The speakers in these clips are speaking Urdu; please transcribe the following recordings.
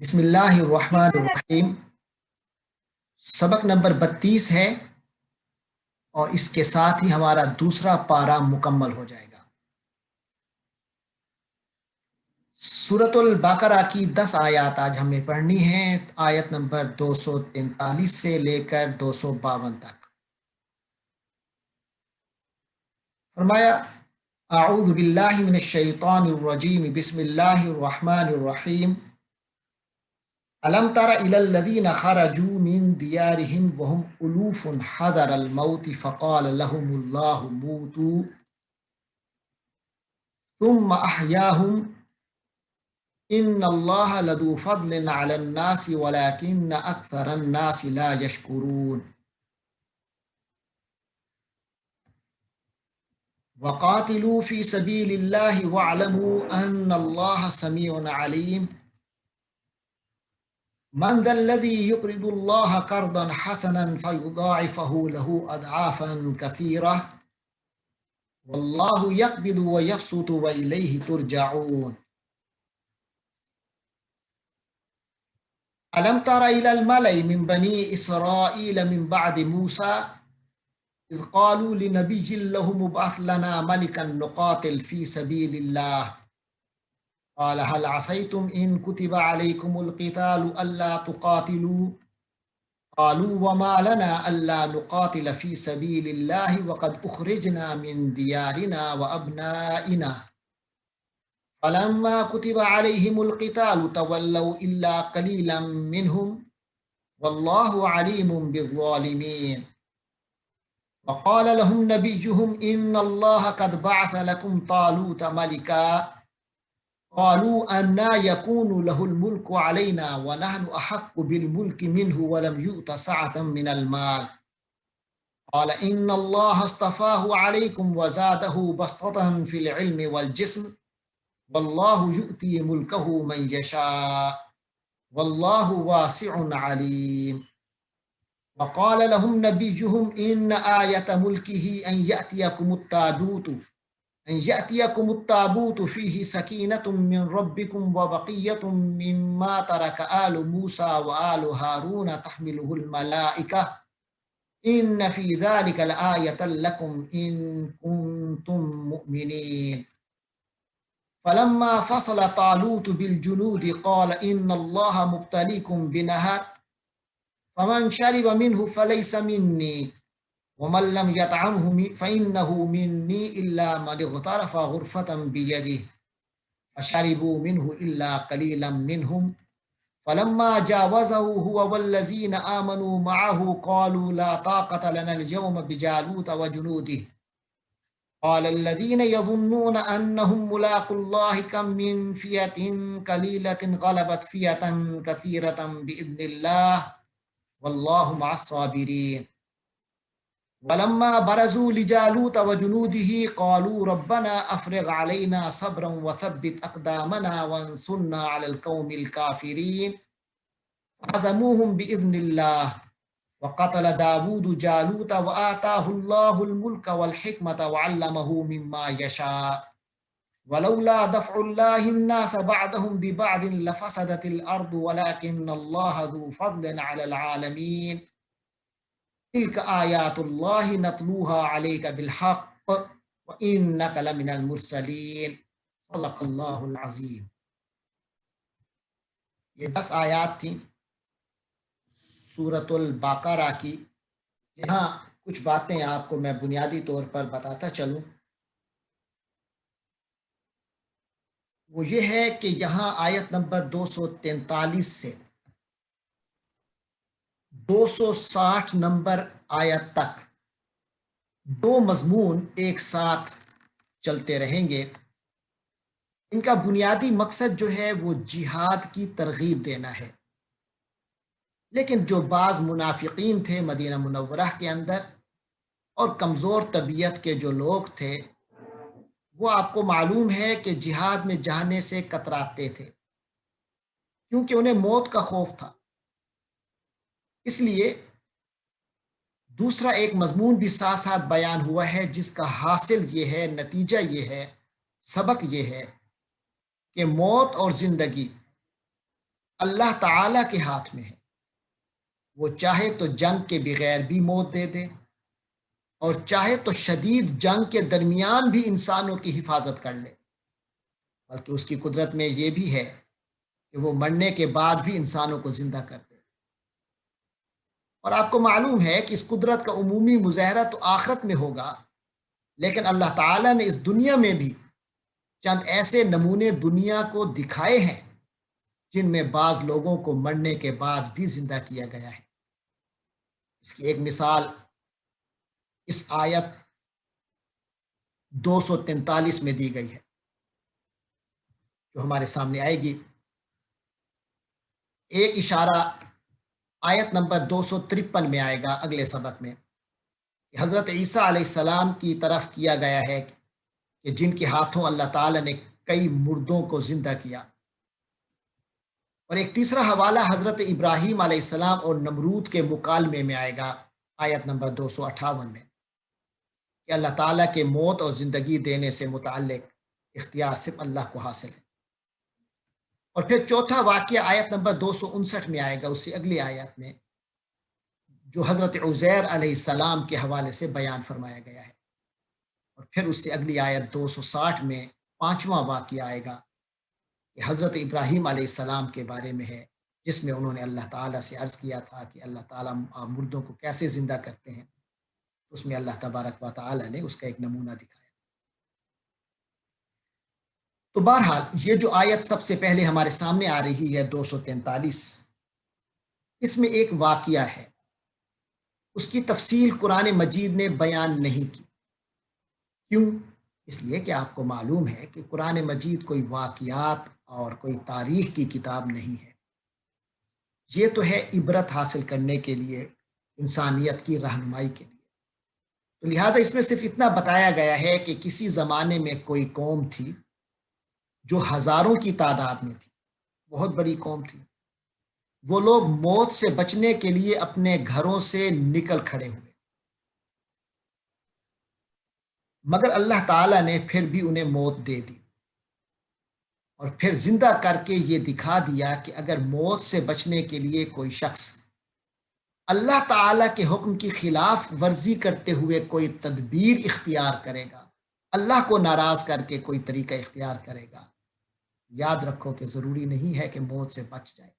بسم اللہ الرحمن الرحیم۔ سبق نمبر 32 ہے اور اس کے ساتھ ہی ہمارا دوسرا پارہ مکمل ہو جائے گا۔ سورۃ البقرہ کی 10 آیات آج ہم نے پڑھنی ہیں، آیت نمبر 243 سے لے کر 252 تک۔ فرمایا اعوذ باللہ من الشیطان الرجیم، بسم اللہ الرحمن الرحیم۔ ألم تر إلى الذين خرجوا من ديارهم وهم ألوف حذر الموت فقال لهم الله موتوا ثم أحياهم إن الله لذو فضل على الناس ولكن أكثر الناس لا يشكرون وقاتلوا في سبيل الله واعلموا أن الله سميع عليم من ذا الذي يقرض الله قرضا حسنا فيضاعفه له أضعافا كثيرة والله يقبض ويبسط وإليه ترجعون ألم تر إلى الملأ من بني إسرائيل من بعد موسى إذ قالوا لنبي له مبعث لنا ملكا نقاتل في سبيل الله قال هل عسيتم إن كتب عليكم القتال ألا تقاتلوا قالوا وما لنا ألا نقاتل في سبيل الله وقد أخرجنا من ديارنا وأبنائنا فلما كتب عليهم القتال تولوا إلا قليلا منهم والله عليم بالظالمين وقال لهم نبيهم إن الله قد بعث لكم طالوت ملكا قالوا أنا يكون له الملك علينا ونحن أحق بالملك منه ولم يؤت سعة من المال قال إن الله اصطفاه عليكم وزاده بسطة في العلم والجسم والله يؤتي ملكه من يشاء والله واسع عليم وقال لهم نبيهم إن آية ملكه أن يأتيكم التابوت فيه سكينة من ربكم وبقية مما ترك آل موسى وآل هارون تحمله الملائكة إن في ذلك لآية لكم إن كنتم مؤمنين فلما فصل طالوت بالجنود قال إن الله مبتليكم بنهر فمن شرب منه فليس مني ومن لم يطعمه فإنه مني إلا من اغترف غرفة بيده فشربوا منه إلا قليلا منهم فلما جاوزه هو والذين آمنوا معه قالوا لا طاقة لنا اليوم بجالوت وجنوده قال الذين يظنون أنهم ملاقو الله كم من فئة قليلة غلبت فئة كثيرة بإذن الله والله مع الصابرين ولما برزوا لجالوت وجنوده قالوا ربنا أفرغ علينا صبرا وثبت أقدامنا وانصرنا على القوم الكافرين فهزموهم بإذن الله وقتل داود جالوت وآتاه الله الملك والحكمة وعلمه مما يشاء ولولا دفع الله الناس بعضهم ببعض لفسدت الأرض ولكن الله ذو فضل على العالمين تلك آیات اللہ نتلوها علیک بالحق وإنک لمن المرسلین صدق اللہ العظیم۔ یہ 10 آیات تھیں سورۃ البقرہ کی۔ یہاں کچھ باتیں آپ کو میں بنیادی طور پر بتاتا چلوں، وہ یہ ہے کہ یہاں آیت نمبر 243 سے 260 نمبر آیت تک 2 مضمون ایک ساتھ چلتے رہیں گے۔ ان کا بنیادی مقصد جو ہے وہ جہاد کی ترغیب دینا ہے، لیکن جو بعض منافقین تھے مدینہ منورہ کے اندر اور کمزور طبیعت کے جو لوگ تھے، وہ آپ کو معلوم ہے کہ جہاد میں جانے سے کتراتے تھے کیونکہ انہیں موت کا خوف تھا۔ اس لیے دوسرا ایک مضمون بھی ساتھ ساتھ بیان ہوا ہے، جس کا حاصل یہ ہے، نتیجہ یہ ہے، سبق یہ ہے کہ موت اور زندگی اللہ تعالیٰ کے ہاتھ میں ہے، وہ چاہے تو جنگ کے بغیر بھی موت دے دے، اور چاہے تو شدید جنگ کے درمیان بھی انسانوں کی حفاظت کر لے، بلکہ اس کی قدرت میں یہ بھی ہے کہ وہ مرنے کے بعد بھی انسانوں کو زندہ کر دے۔ اور آپ کو معلوم ہے کہ اس قدرت کا عمومی مظاہرہ تو آخرت میں ہوگا، لیکن اللہ تعالیٰ نے اس دنیا میں بھی چند ایسے نمونے دنیا کو دکھائے ہیں جن میں بعض لوگوں کو مرنے کے بعد بھی زندہ کیا گیا ہے۔ اس کی ایک مثال اس آیت 243 میں دی گئی ہے، جو ہمارے سامنے آئے گی۔ ایک اشارہ آیت نمبر 253 میں آئے گا اگلے سبق میں، کہ حضرت عیسیٰ علیہ السلام کی طرف کیا گیا ہے کہ جن کے ہاتھوں اللہ تعالیٰ نے کئی مردوں کو زندہ کیا۔ اور ایک تیسرا حوالہ حضرت ابراہیم علیہ السلام اور نمرود کے مکالمے میں آئے گا آیت نمبر 258 میں، کہ اللہ تعالیٰ کے موت اور زندگی دینے سے متعلق اختیار صرف اللہ کو حاصل ہے۔ اور پھر چوتھا واقعہ آیت نمبر 259 میں آئے گا، اس سے اگلی آیت میں، جو حضرت عزیر علیہ السلام کے حوالے سے بیان فرمایا گیا ہے۔ اور پھر اس سے اگلی آیت 260 میں پانچواں واقعہ آئے گا، کہ حضرت ابراہیم علیہ السلام کے بارے میں ہے، جس میں انہوں نے اللہ تعالیٰ سے عرض کیا تھا کہ اللہ تعالیٰ مردوں کو کیسے زندہ کرتے ہیں۔ اس میں اللہ تبارک و تعالیٰ نے اس کا ایک نمونہ دکھایا۔ تو بہرحال یہ جو آیت سب سے پہلے ہمارے سامنے آ رہی ہے 243، اس میں ایک واقعہ ہے، اس کی تفصیل قرآن مجید نے بیان نہیں کی۔ کیوں؟ اس لیے کہ آپ کو معلوم ہے کہ قرآن مجید کوئی واقعات اور کوئی تاریخ کی کتاب نہیں ہے، یہ تو ہے عبرت حاصل کرنے کے لیے، انسانیت کی رہنمائی کے لیے۔ تو لہٰذا اس میں صرف اتنا بتایا گیا ہے کہ کسی زمانے میں کوئی قوم تھی جو ہزاروں کی تعداد میں تھی، بہت بڑی قوم تھی۔ وہ لوگ موت سے بچنے کے لیے اپنے گھروں سے نکل کھڑے ہوئے، مگر اللہ تعالیٰ نے پھر بھی انہیں موت دے دی، اور پھر زندہ کر کے یہ دکھا دیا کہ اگر موت سے بچنے کے لیے کوئی شخص اللہ تعالیٰ کے حکم کی خلاف ورزی کرتے ہوئے کوئی تدبیر اختیار کرے گا، اللہ کو ناراض کر کے کوئی طریقہ اختیار کرے گا، یاد رکھو کہ ضروری نہیں ہے کہ موت سے بچ جائے،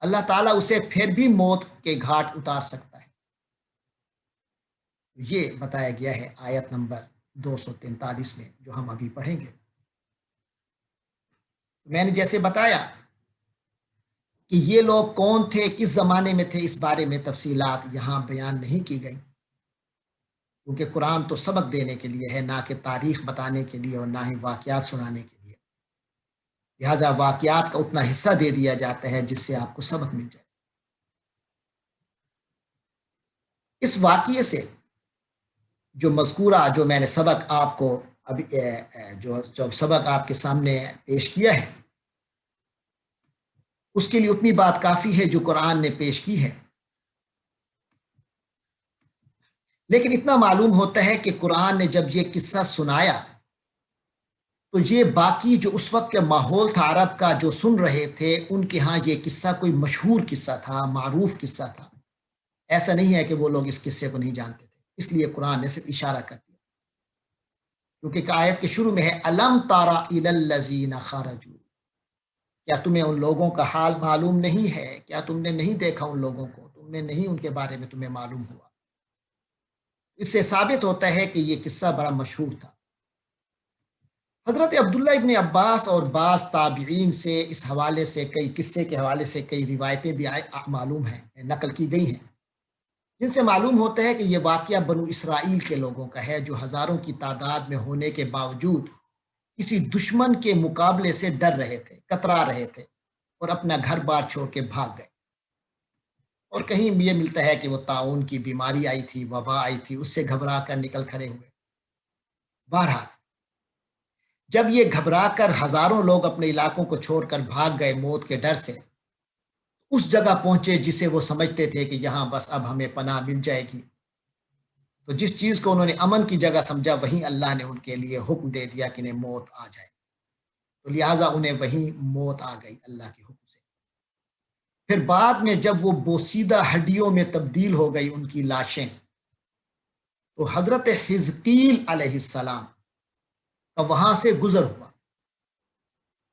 اللہ تعالیٰ اسے پھر بھی موت کے گھاٹ اتار سکتا ہے۔ یہ بتایا گیا ہے آیت نمبر 243 میں، جو ہم ابھی پڑھیں گے۔ میں نے جیسے بتایا کہ یہ لوگ کون تھے، کس زمانے میں تھے، اس بارے میں تفصیلات یہاں بیان نہیں کی گئی، کیونکہ قرآن تو سبق دینے کے لیے ہے، نہ کہ تاریخ بتانے کے لیے اور نہ ہی واقعات سنانے کے لیے۔ لہٰذا واقعات کا اتنا حصہ دے دیا جاتا ہے جس سے آپ کو سبق مل جائے۔ اس واقعے سے جو مذکورہ، جو میں نے سبق آپ کو ابھی جو سبق آپ کے سامنے پیش کیا ہے، اس کے لیے اتنی بات کافی ہے جو قرآن نے پیش کی ہے۔ لیکن اتنا معلوم ہوتا ہے کہ قرآن نے جب یہ قصہ سنایا تو یہ باقی جو اس وقت کا ماحول تھا عرب کا، جو سن رہے تھے، ان کے ہاں یہ قصہ کوئی مشہور قصہ تھا، معروف قصہ تھا۔ ایسا نہیں ہے کہ وہ لوگ اس قصے کو نہیں جانتے تھے، اس لیے قرآن نے صرف اشارہ کر دیا، کیونکہ آیت کے شروع میں ہے الم تارا الی الذین خرجوا، کیا تمہیں ان لوگوں کا حال معلوم نہیں ہے؟ کیا تم نے نہیں دیکھا ان لوگوں کو؟ تم نے نہیں ان کے بارے میں تمہیں معلوم ہوا؟ اس سے ثابت ہوتا ہے کہ یہ قصہ بڑا مشہور تھا۔ حضرت عبداللہ ابن عباس اور بعض تابعین سے اس حوالے سے کئی قصے کے حوالے سے کئی روایتیں بھی معلوم ہیں، نقل کی گئی ہیں، جن سے معلوم ہوتا ہے کہ یہ واقعہ بنو اسرائیل کے لوگوں کا ہے، جو ہزاروں کی تعداد میں ہونے کے باوجود کسی دشمن کے مقابلے سے ڈر رہے تھے، کترا رہے تھے، اور اپنا گھر بار چھوڑ کے بھاگ گئے۔ اور کہیں یہ ملتا ہے کہ وہ طاعون کی بیماری آئی تھی، وبا آئی تھی، اس سے گھبرا کر نکل کھڑے ہوئے۔ بہرحال جب یہ گھبرا کر ہزاروں لوگ اپنے علاقوں کو چھوڑ کر بھاگ گئے موت کے ڈر سے، اس جگہ پہنچے جسے وہ سمجھتے تھے کہ یہاں بس اب ہمیں پناہ مل جائے گی، تو جس چیز کو انہوں نے امن کی جگہ سمجھا، وہیں اللہ نے ان کے لیے حکم دے دیا کہ انہیں موت آ جائے، تو لہٰذا انہیں وہیں موت آ گئی اللہ کے حکم سے۔ پھر بعد میں جب وہ بوسیدہ ہڈیوں میں تبدیل ہو گئی ان کی لاشیں، تو حضرت حزقیل علیہ السلام کا وہاں سے گزر ہوا۔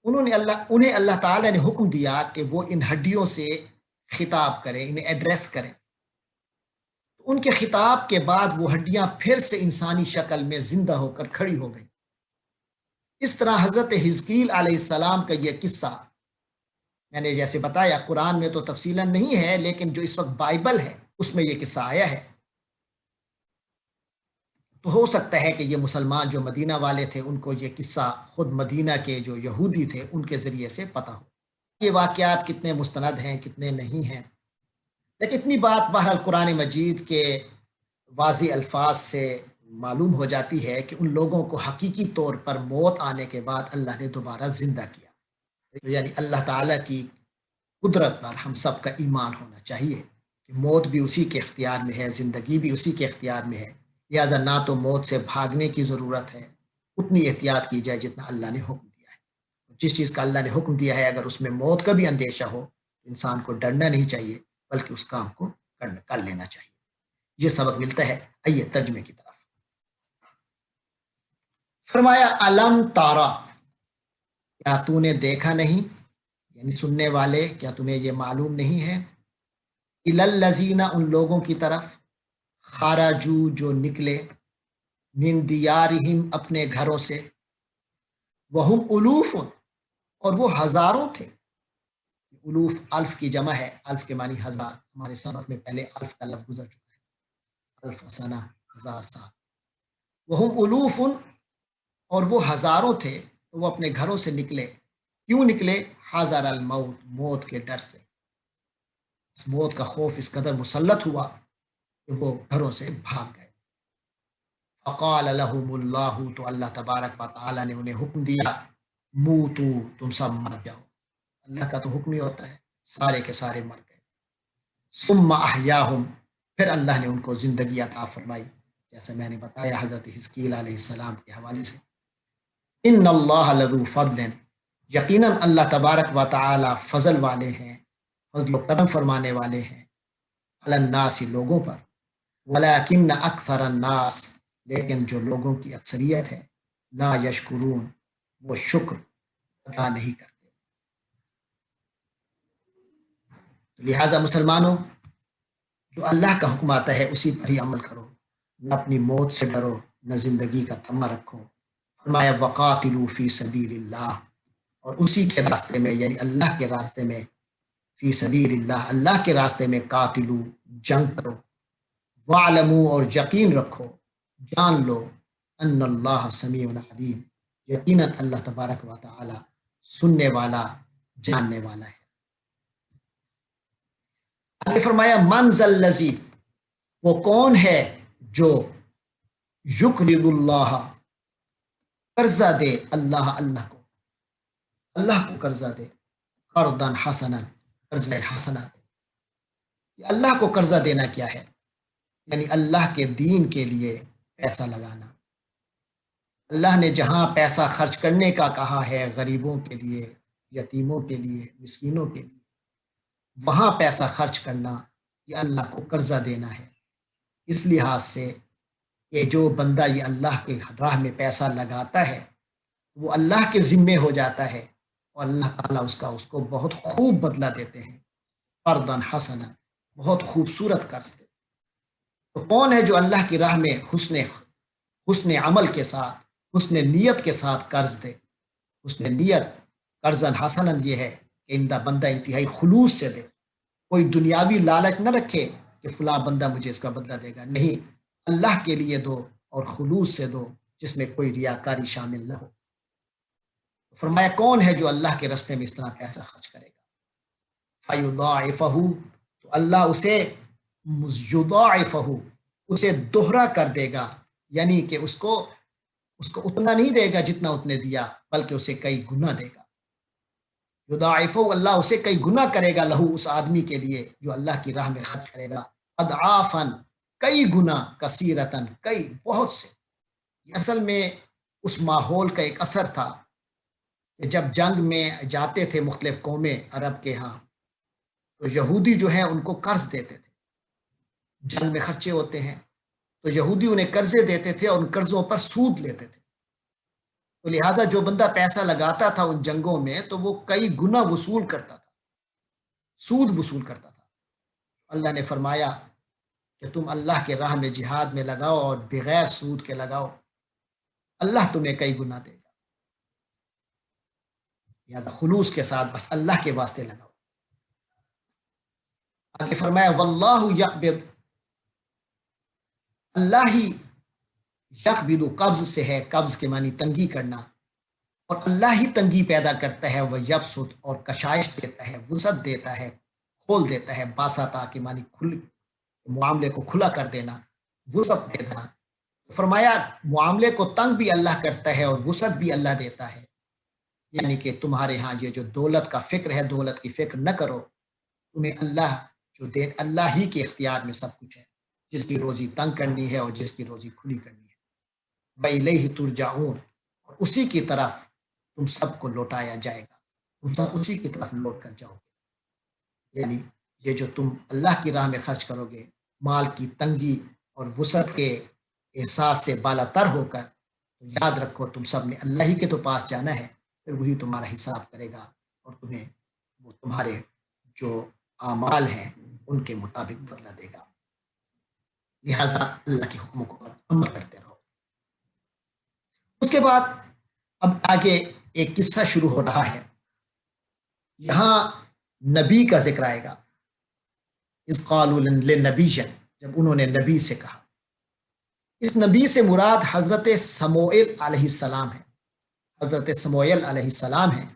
انہیں اللہ تعالیٰ نے حکم دیا کہ وہ ان ہڈیوں سے خطاب کریں، انہیں ایڈریس کریں۔ ان کے خطاب کے بعد وہ ہڈیاں پھر سے انسانی شکل میں زندہ ہو کر کھڑی ہو گئی۔ اس طرح حضرت حزقیل علیہ السلام کا یہ قصہ میں نے جیسے بتایا قرآن میں تو تفصیلاً نہیں ہے، لیکن جو اس وقت بائبل ہے اس میں یہ قصہ آیا ہے۔ تو ہو سکتا ہے کہ یہ مسلمان جو مدینہ والے تھے ان کو یہ قصہ خود مدینہ کے جو یہودی تھے ان کے ذریعے سے پتہ ہو۔ یہ واقعات کتنے مستند ہیں کتنے نہیں ہیں، لیکن اتنی بات بہرحال قرآن مجید کے واضح الفاظ سے معلوم ہو جاتی ہے کہ ان لوگوں کو حقیقی طور پر موت آنے کے بعد اللہ نے دوبارہ زندہ کیا۔ یعنی اللہ تعالیٰ کی قدرت پر ہم سب کا ایمان ہونا چاہیے کہ موت بھی اسی کے اختیار میں ہے، زندگی بھی اسی کے اختیار میں ہے، لہٰذا نہ تو موت سے بھاگنے کی ضرورت ہے، اتنی احتیاط کی جائے جتنا اللہ نے حکم دیا ہے۔ جس چیز کا اللہ نے حکم دیا ہے اگر اس میں موت کا بھی اندیشہ ہو، انسان کو ڈرنا نہیں چاہیے بلکہ اس کام کو کر لینا چاہیے۔ یہ سبق ملتا ہے۔ آئیے ترجمے کی طرف۔ فرمایا علم تارا، کیا تو نے دیکھا نہیں، یعنی سننے والے کیا تمہیں یہ معلوم نہیں ہے، الذین ان لوگوں کی طرف، خرجو جو نکلے، من دیارہم اپنے گھروں سے، وہم الوف اور وہ ہزاروں تھے۔ الوف الف کی جمع ہے، الف کے معنی ہزار، ہمارے سبق میں پہلے الف کا لفظ گزر چکا ہے، الف سنہ ہزار سال۔ وہم الوف اور وہ ہزاروں تھے، تو وہ اپنے گھروں سے نکلے، کیوں نکلے؟ حذر الموت، موت کے ڈر سے۔ اس موت کا خوف اس قدر مسلط ہوا کہ وہ گھروں سے بھاگ گئے۔ فقال لهم اللہ، تو اللہ تبارک و تعالی نے انہیں حکم دیا، موتو، تم سب مر جاؤ۔ اللہ کا تو حکم ہی ہوتا ہے، سارے کے سارے مر گئے۔ ثم احیاہم، پھر اللہ نے ان کو زندگی عطا فرمائی، جیسے میں نے بتایا حضرت حزقیل علیہ السلام کے حوالے سے۔ ان اللہ لذو فضل، یقیناً اللہ تبارک و تعالی فضل والے ہیں، فضل و کرم فرمانے والے ہیں، علی الناس، لوگوں پر، ولکن اکثر الناس، لیکن جو لوگوں کی اکثریت ہے، لا یشکرون، وہ شکر ادا نہیں کرتے۔ لہٰذا مسلمانوں، جو اللہ کا حکم آتا ہے اسی پر ہی عمل کرو، نہ اپنی موت سے ڈرو نہ زندگی کا تمہ رکھو۔ فرمایا وقاتلوا فی سبیل اللہ، اور اسی کے راستے میں یعنی اللہ کے راستے میں، فی سبیل اللہ، اللہ کے راستے میں، قاتلو، جنگ کرو، وعلموا، اور یقین رکھو، جان لو، ان اللہ سمیع علیم، یقیناً اللہ تبارک و تعالی سننے والا جاننے والا ہے۔ آگے فرمایا من ذا الذی، وہ کون ہے جو یقرض اللہ، قرضہ دے اللہ کو، اللہ کو قرضہ دے، قرضا حسنا، قرضہ حسنا دے۔ اللہ کو قرضہ دینا کیا ہے؟ یعنی اللہ کے دین کے لیے پیسہ لگانا۔ اللہ نے جہاں پیسہ خرچ کرنے کا کہا ہے غریبوں کے لیے، یتیموں کے لیے، مسکینوں کے لیے، وہاں پیسہ خرچ کرنا یہ اللہ کو قرضہ دینا ہے۔ اس لحاظ سے کہ جو بندہ یہ اللہ کے راہ میں پیسہ لگاتا ہے وہ اللہ کے ذمے ہو جاتا ہے، اور اللہ تعالیٰ اس کو بہت خوب بدلہ دیتے ہیں، قرضا حسنا، بہت خوبصورت قرض دے۔ تو کون ہے جو اللہ کی راہ میں حسن عمل کے ساتھ، حسن نیت کے ساتھ قرض دے؟ حسن نیت، قرضا حسنا، یہ ہے کہ بندہ انتہائی خلوص سے دے، کوئی دنیاوی لالچ نہ رکھے کہ فلاں بندہ مجھے اس کا بدلہ دے گا، نہیں، اللہ کے لیے دو اور خلوص سے دو، جس میں کوئی ریاکاری شامل نہ ہو۔ فرمایا کون ہے جو اللہ کے راستے میں اس طرح پیسہ خرچ کرے گا؟ فَيُضَاعِفَهُ، تو اللہ اسے یضاعفہ، اسے دوہرا کر دے گا، یعنی کہ اس کو اتنا نہیں دے گا جتنا اس نے دیا، بلکہ اسے کئی گنا دے گا۔ یضاعفہ، اللہ اسے کئی گنا کرے گا، لہو، اس آدمی کے لیے جو اللہ کی راہ میں خرچ کرے گا، اضعافاً، کئی گنا، کثیرتاً، کئی، بہت سے۔ یہ اصل میں اس ماحول کا ایک اثر تھا کہ جب جنگ میں جاتے تھے مختلف قومیں عرب کے ہاں، تو تو یہودی جو ہیں ان کو قرض دیتے تھے، جنگ میں خرچے ہوتے ہیں تو یہودی انہیں قرضے دیتے تھے اور ان قرضوں پر سود لیتے تھے، تو لہٰذا جو بندہ پیسہ لگاتا تھا ان جنگوں میں تو وہ کئی گنا وصول کرتا تھا، سود وصول کرتا تھا۔ اللہ نے فرمایا کہ تم اللہ کے راہ میں جہاد میں لگاؤ اور بغیر سود کے لگاؤ، اللہ تمہیں کئی گنا دے گا، یا خلوص کے ساتھ بس اللہ کے واسطے لگاؤ۔ آگے فرمایا واللہ یقبض، اللہ ہی یقبض قبض سے ہے، قبض کے معنی تنگی کرنا، اور اللہ ہی تنگی پیدا کرتا ہے، وہ یبسط اور کشائش دیتا ہے، وسعت دیتا ہے، کھول دیتا ہے، باسطہ کے معنی کھل، معاملے کو کھلا کر دینا، وسعت دینا۔ فرمایا معاملے کو تنگ بھی اللہ کرتا ہے اور وسعت بھی اللہ دیتا ہے، یعنی کہ تمہارے ہاں یہ جو دولت کا فکر ہے، دولت کی فکر نہ کرو، تمہیں اللہ جو دے، اللہ ہی کے اختیار میں سب کچھ ہے، جس کی روزی تنگ کرنی ہے اور جس کی روزی کھلی کرنی ہے۔ وَإِلَيْهِ تُرْجَعُونَ، اور اسی کی طرف تم سب کو لوٹایا جائے گا، تم سب اسی کی طرف لوٹ کر جاؤ گے، یعنی یہ جو تم اللہ کی راہ میں خرچ کرو گے، مال کی تنگی اور وسعت کے احساس سے بالا تر ہو کر، تو یاد رکھو تم سب نے اللہ ہی کے تو پاس جانا ہے، پھر وہی تمہارا حساب کرے گا اور تمہیں وہ تمہارے جو اعمال ہیں ان کے مطابق بدلہ دے گا۔ لہٰذا اللہ کے حکموں پر عمل کرتے رہو۔ اس کے بعد اب آگے ایک قصہ شروع ہو رہا ہے، یہاں نبی کا ذکر آئے گا، اذ قالوا لنبی، جب انہوں نے نبی سے کہا۔ اس نبی سے مراد حضرت سموئیل علیہ السلام ہے، حضرت سموئیل علیہ السلام ہیں۔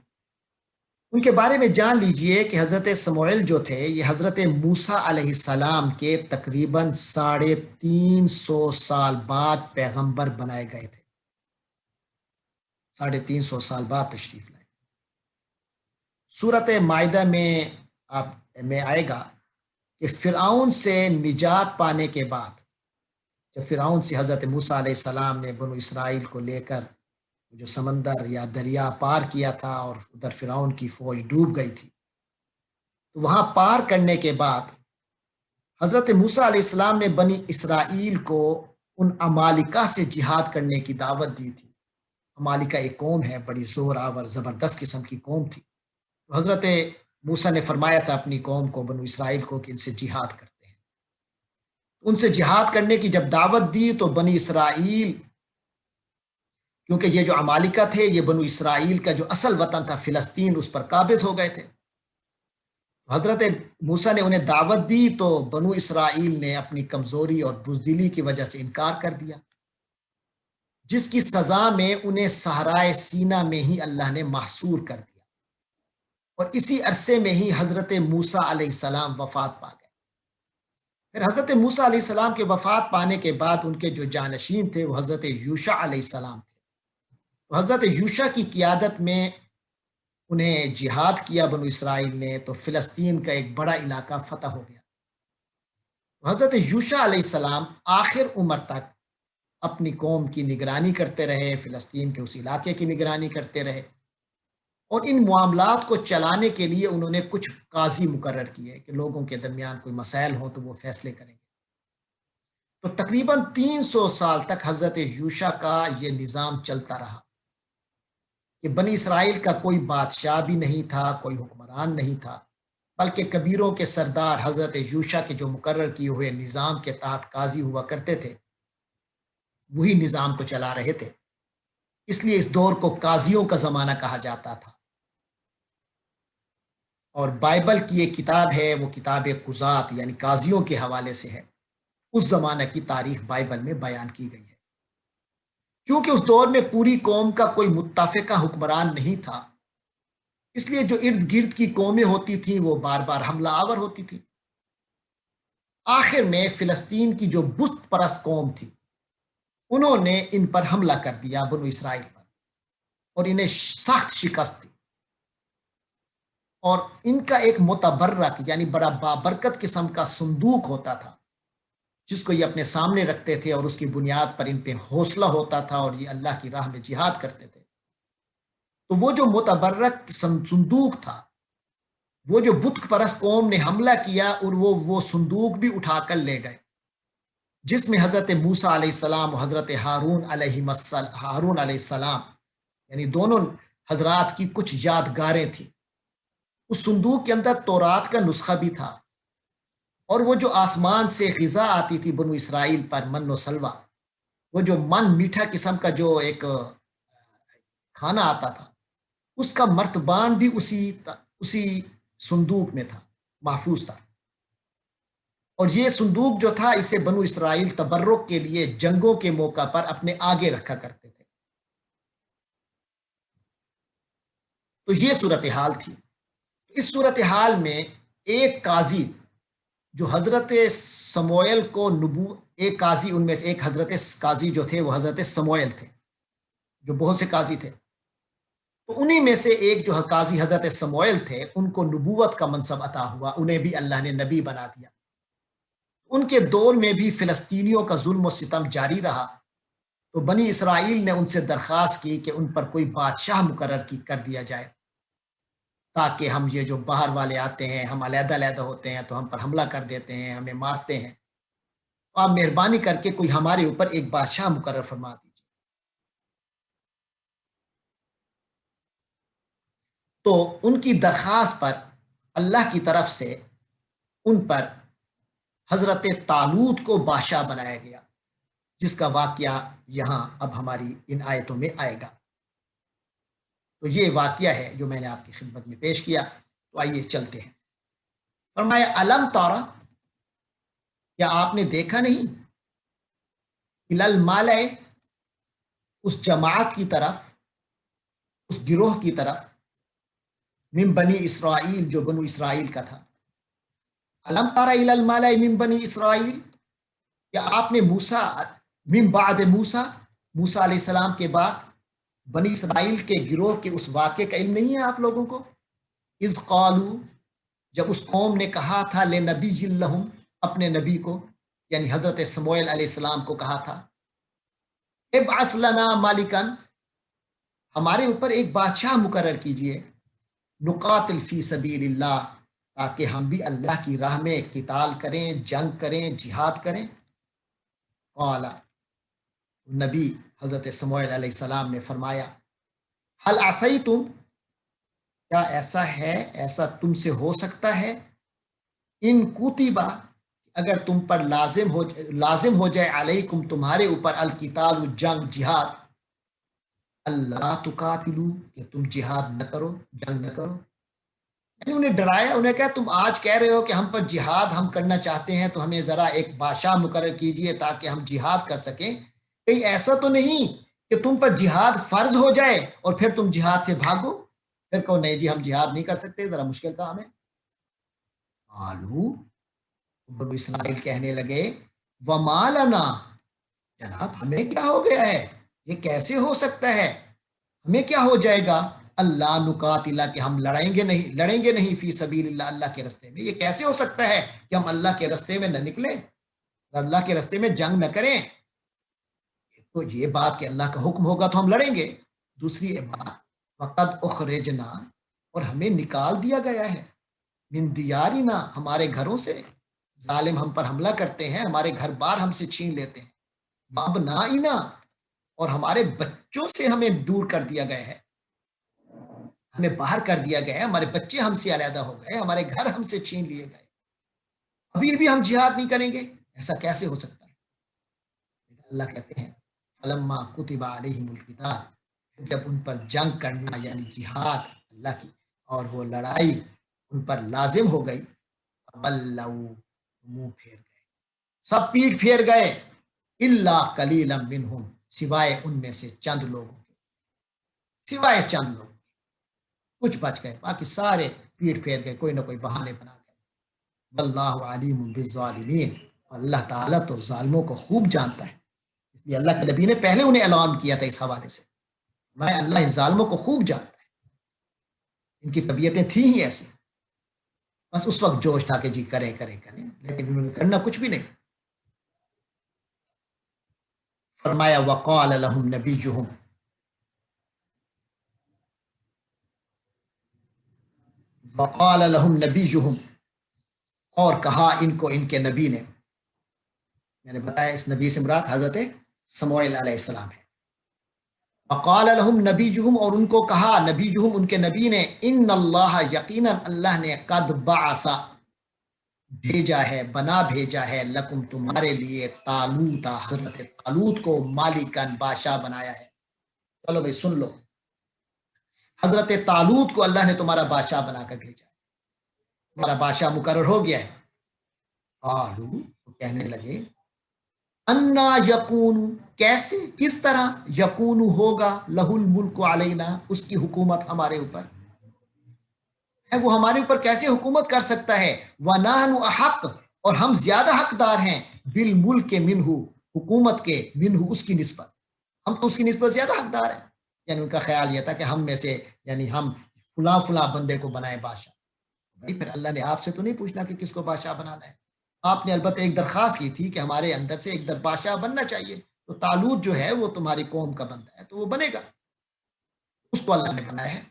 ان کے بارے میں جان لیجئے کہ حضرت سموئیل جو تھے یہ حضرت موسیٰ علیہ السلام کے تقریباً 350 سال بعد پیغمبر بنائے گئے تھے، 350 سال بعد تشریف لائے۔ سورۃ مائدہ میں آئے گا کہ فرعون سے نجات پانے کے بعد، جب فرعون سے حضرت موسیٰ علیہ السلام نے بنو اسرائیل کو لے کر جو سمندر یا دریا پار کیا تھا اور ادھر فرعون کی فوج ڈوب گئی تھی، تو وہاں پار کرنے کے بعد حضرت موسیٰ علیہ السلام نے بنی اسرائیل کو ان عمالقہ سے جہاد کرنے کی دعوت دی تھی۔ عمالقہ ایک قوم ہے، بڑی زور آور زبردست قسم کی قوم تھی، تو حضرت موسیٰ نے فرمایا تھا اپنی قوم کو، بنو اسرائیل کو، کہ ان سے جہاد کرتے ہیں۔ ان سے جہاد کرنے کی جب دعوت دی تو بنی اسرائیل، کیونکہ یہ جو عمالقہ تھے یہ بنو اسرائیل کا جو اصل وطن تھا فلسطین، اس پر قابض ہو گئے تھے۔ حضرت موسیٰ نے انہیں دعوت دی تو بنو اسرائیل نے اپنی کمزوری اور بزدلی کی وجہ سے انکار کر دیا، جس کی سزا میں انہیں صحرائے سینا میں ہی اللہ نے محصور کر دیا، اور اسی عرصے میں ہی حضرت موسیٰ علیہ السلام وفات پا گئے۔ پھر حضرت موسیٰ علیہ السلام کے وفات پانے کے بعد ان کے جو جانشین تھے وہ حضرت یوشع علیہ السلام تھے، تو حضرت یوشع کی قیادت میں انہیں جہاد کیا بنو اسرائیل نے، تو فلسطین کا ایک بڑا علاقہ فتح ہو گیا۔ تو حضرت یوشع علیہ السلام آخر عمر تک اپنی قوم کی نگرانی کرتے رہے، فلسطین کے اس علاقے کی نگرانی کرتے رہے، اور ان معاملات کو چلانے کے لیے انہوں نے کچھ قاضی مقرر کیے کہ لوگوں کے درمیان کوئی مسائل ہوں تو وہ فیصلے کریں گے۔ تو تقریباً 300 سال تک حضرت یوشع کا یہ نظام چلتا رہا کہ بنی اسرائیل کا کوئی بادشاہ بھی نہیں تھا، کوئی حکمران نہیں تھا، بلکہ کبیروں کے سردار حضرت یوشع کے جو مقرر کیے ہوئے نظام کے تحت قاضی ہوا کرتے تھے، وہی نظام کو چلا رہے تھے۔ اس لیے اس دور کو قاضیوں کا زمانہ کہا جاتا تھا، اور بائبل کی ایک کتاب ہے، وہ کتاب قضات یعنی قاضیوں کے حوالے سے ہے، اس زمانہ کی تاریخ بائبل میں بیان کی گئی ہے۔ کیونکہ اس دور میں پوری قوم کا کوئی متفقہ حکمران نہیں تھا، اس لیے جو ارد گرد کی قومیں ہوتی تھیں وہ بار بار حملہ آور ہوتی تھیں۔ آخر میں فلسطین کی جو بت پرست قوم تھی انہوں نے ان پر حملہ کر دیا، بنو اسرائیل پر، اور انہیں سخت شکست دی، اور ان کا ایک متبرک یعنی بڑا بابرکت قسم کا صندوق ہوتا تھا جس کو یہ اپنے سامنے رکھتے تھے، اور اس کی بنیاد پر ان پہ حوصلہ ہوتا تھا اور یہ اللہ کی راہ میں جہاد کرتے تھے۔ تو وہ جو متبرک صندوق تھا وہ جو بت پرست قوم نے حملہ کیا اور وہ صندوق بھی اٹھا کر لے گئے، جس میں حضرت موسیٰ علیہ السلام اور حضرت ہارون علیہ السلام یعنی دونوں حضرات کی کچھ یادگاریں تھیں۔ اس صندوق کے اندر تورات کا نسخہ بھی تھا، اور وہ جو آسمان سے غذا آتی تھی بنو اسرائیل پر، من و سلوہ، وہ جو میٹھا قسم کا جو ایک کھانا آتا تھا، اس کا مرتبان بھی اسی صندوق میں تھا، محفوظ تھا۔ اور یہ صندوق جو تھا، اسے بنو اسرائیل تبرک کے لیے جنگوں کے موقع پر اپنے آگے رکھا کرتے تھے۔ تو یہ صورتحال تھی۔ اس صورتحال میں ایک قاضی جو حضرت سموئیل کو ایک قاضی، ان میں سے ایک حضرت قاضی جو تھے وہ حضرت سموئیل تھے، جو بہت سے قاضی تھے، تو انہی میں سے ایک جو قاضی حضرت سموئیل تھے، ان کو نبوت کا منصب عطا ہوا، انہیں بھی اللہ نے نبی بنا دیا۔ ان کے دور میں بھی فلسطینیوں کا ظلم و ستم جاری رہا، تو بنی اسرائیل نے ان سے درخواست کی کہ ان پر کوئی بادشاہ مقرر کر دیا جائے، تاکہ ہم یہ جو باہر والے آتے ہیں، ہم علیحدہ علیحدہ ہوتے ہیں تو ہم پر حملہ کر دیتے ہیں، ہمیں مارتے ہیں، تو آپ مہربانی کر کے کوئی ہمارے اوپر ایک بادشاہ مقرر فرما دیجیے۔ تو ان کی درخواست پر اللہ کی طرف سے ان پر حضرت طالوت کو بادشاہ بنایا گیا، جس کا واقعہ یہاں اب ہماری ان آیتوں میں آئے گا۔ تو یہ واقعہ ہے جو میں نے آپ کی خدمت میں پیش کیا۔ تو آئیے چلتے ہیں۔ فرمایا الم تارا، کیا آپ نے دیکھا نہیں، المالئ، اس جماعت کی طرف، اس گروہ کی طرف، من بنی اسرائیل، جو بنو اسرائیل کا تھا۔ الم تارا المالئ من بنی اسرائیل، کیا آپ نے موسیٰ من بعد موسیٰ علیہ السلام کے بعد بنی اسرائیل کے گروہ کے اس واقعے کا علم نہیں ہے آپ لوگوں کو؟ اذ قالو، جب اس قوم نے کہا تھا، لنبی لہم، اپنے نبی کو یعنی حضرت سموئیل علیہ السلام کو کہا تھا، ابعث لنا مالکن، ہمارے اوپر ایک بادشاہ مقرر کیجئے، نقاتل فی سبیل اللہ، تاکہ ہم بھی اللہ کی راہ میں قتال کریں، جنگ کریں، جہاد کریں۔ قال، نبی حضرت سموئیل علیہ السلام نے فرمایا، حل عصیتم، کیا ایسا ہے، ایسا تم سے ہو سکتا ہے، ان کتبہ، اگر تم پر لازم ہو جائے، علیکم، تمہارے اوپر، القتال، جنگ، جہاد، اللہ تقاتلو، کہ تم جہاد نہ کرو، جنگ نہ کرو۔ یعنی انہیں ڈرایا، انہیں کہا تم آج کہہ رہے ہو کہ ہم پر جہاد ہم کرنا چاہتے ہیں، تو ہمیں ذرا ایک بادشاہ مقرر کیجئے تاکہ ہم جہاد کر سکیں۔ کہیں ایسا تو نہیں کہ تم پر جہاد فرض ہو جائے اور پھر تم جہاد سے بھاگو، پھر کہو نہیں جی ہم جہاد نہیں کر سکتے، ذرا مشکل کام ہے۔ آلو، بنو اسرائیل کہنے لگے، وما لنا، جناب ہمیں کیا ہو گیا ہے، یہ کیسے ہو سکتا ہے، ہمیں کیا ہو جائے گا، اللہ نقاتلہ، کہ ہم لڑیں گے نہیں، فی سبیل اللہ، اللہ کے راستے میں، یہ کیسے ہو سکتا ہے کہ ہم اللہ کے راستے میں نہ نکلیں، اللہ کے راستے میں جنگ نہ کریں۔ تو یہ بات کہ اللہ کا حکم ہوگا تو ہم لڑیں گے۔ دوسری بات، وقد اخرجنا، اور ہمیں نکال دیا گیا ہے، من دیارنا، ہمارے گھروں سے، ظالم ہم پر حملہ کرتے ہیں، ہمارے گھر بار ہم سے چھین لیتے ہیں، وابنائنا، اور ہمارے بچوں سے ہمیں دور کر دیا گیا ہے، ہمیں باہر کر دیا گیا ہے، ہمارے بچے ہم سے علیحدہ ہو گئے، ہمارے گھر ہم سے چھین لیے گئے، ابھی بھی ہم جہاد نہیں کریں گے، ایسا کیسے ہو سکتا ہے؟ اللہ کہتے ہیں، فلما کتب علیہم القتال، جب ان پر جنگ کرنا یعنی جہاد اللہ کی اور وہ لڑائی ان پر لازم ہو گئی، ولوا، منہ پھیر گئے، سب پیٹ پھیر گئے، الا قلیلا منہم، سوائے ان میں سے چند لوگوں کے، سوائے چند لوگ، کچھ بچ گئے، باقی سارے پیٹ پھیر گئے، کوئی نہ کوئی بہانے بنا گئے۔ واللہ علیم بالظالمین، اللہ تعالیٰ تو ظالموں کو خوب جانتا ہے، اس لیے اللہ کے نبی نے پہلے انہیں اعلان کیا تھا اس حوالے سے، میں اللہ ان ظالموں کو خوب جانتا ہے، ان کی طبیعتیں تھیں ہی ایسی، بس اس وقت جوش تھا کہ جی کریں کریں کریں، لیکن انہوں نے کرنا کچھ بھی نہیں۔ فرمایا وقال لهم نبیہم، وقال لهم نبیہم، اور کہا ان کو ان کے نبی نے، میں نے بتایا اس نبی سے مراد حضرت سموئیل علیہ السلام ہے۔ وقال لهم نبیہم، اور ان کو کہا نبیہم ان کے نبی نے، ان اللہ یقیناً اللہ نے قد بعث بھیجا ہے، بنا بھیجا ہے، لکم تمہارے لیے، طالوت حضرت طالوت کو مالکن بادشاہ بنایا ہے۔ چلو بھائی سن لو، حضرت طالوت کو اللہ نے تمہارا بادشاہ بنا کر بھیجا ہے، تمہارا بادشاہ مقرر ہو گیا ہے۔ قالو، کہنے لگے، انا یکون، کیسے، کس طرح، یکون ہوگا، لہ الملک علینا، اس کی حکومت ہمارے اوپر ہے، وہ ہمارے اوپر کیسے حکومت کر سکتا ہے، ونحن احق، اور ہم زیادہ حقدار ہیں، بالملک منہ، حکومت کے، منہ اس کی نسبت، ہم تو اس کی نسبت زیادہ حقدار ہیں۔ یعنی ان کا خیال یہ تھا کہ ہم میں سے، یعنی ہم فلاں فلاں بندے کو بنائے بادشاہ۔ بھائی پھر اللہ نے آپ سے تو نہیں پوچھنا کہ کس کو بادشاہ بنانا ہے، آپ نے البتہ ایک درخواست کی تھی کہ ہمارے اندر سے ایک بادشاہ بننا چاہیے، تو طالوت جو ہے وہ تمہاری قوم کا بندہ ہے تو وہ بنے گا، اس کو اللہ نے بنایا ہے۔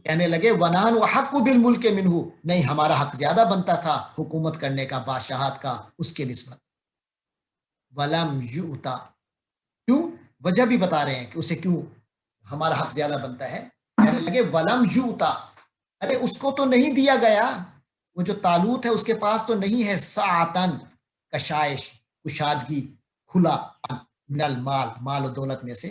کہنے لگے ونحن احق بالملک منہ، نہیں ہمارا حق زیادہ بنتا تھا حکومت کرنے کا، بادشاہت کا، اس کے نسبت۔ ولم یؤتا، کیوں، وجہ بھی بتا رہے ہیں کہ اسے کیوں ہمارا حق زیادہ بنتا ہے۔ کہنے لگے ولم یؤتا، ارے اس کو تو نہیں دیا گیا، وہ جو طالوت ہے اس کے پاس تو نہیں ہے، ساعتن کشائش، کشادگی، کھلا، من المال، مال و دولت میں سے،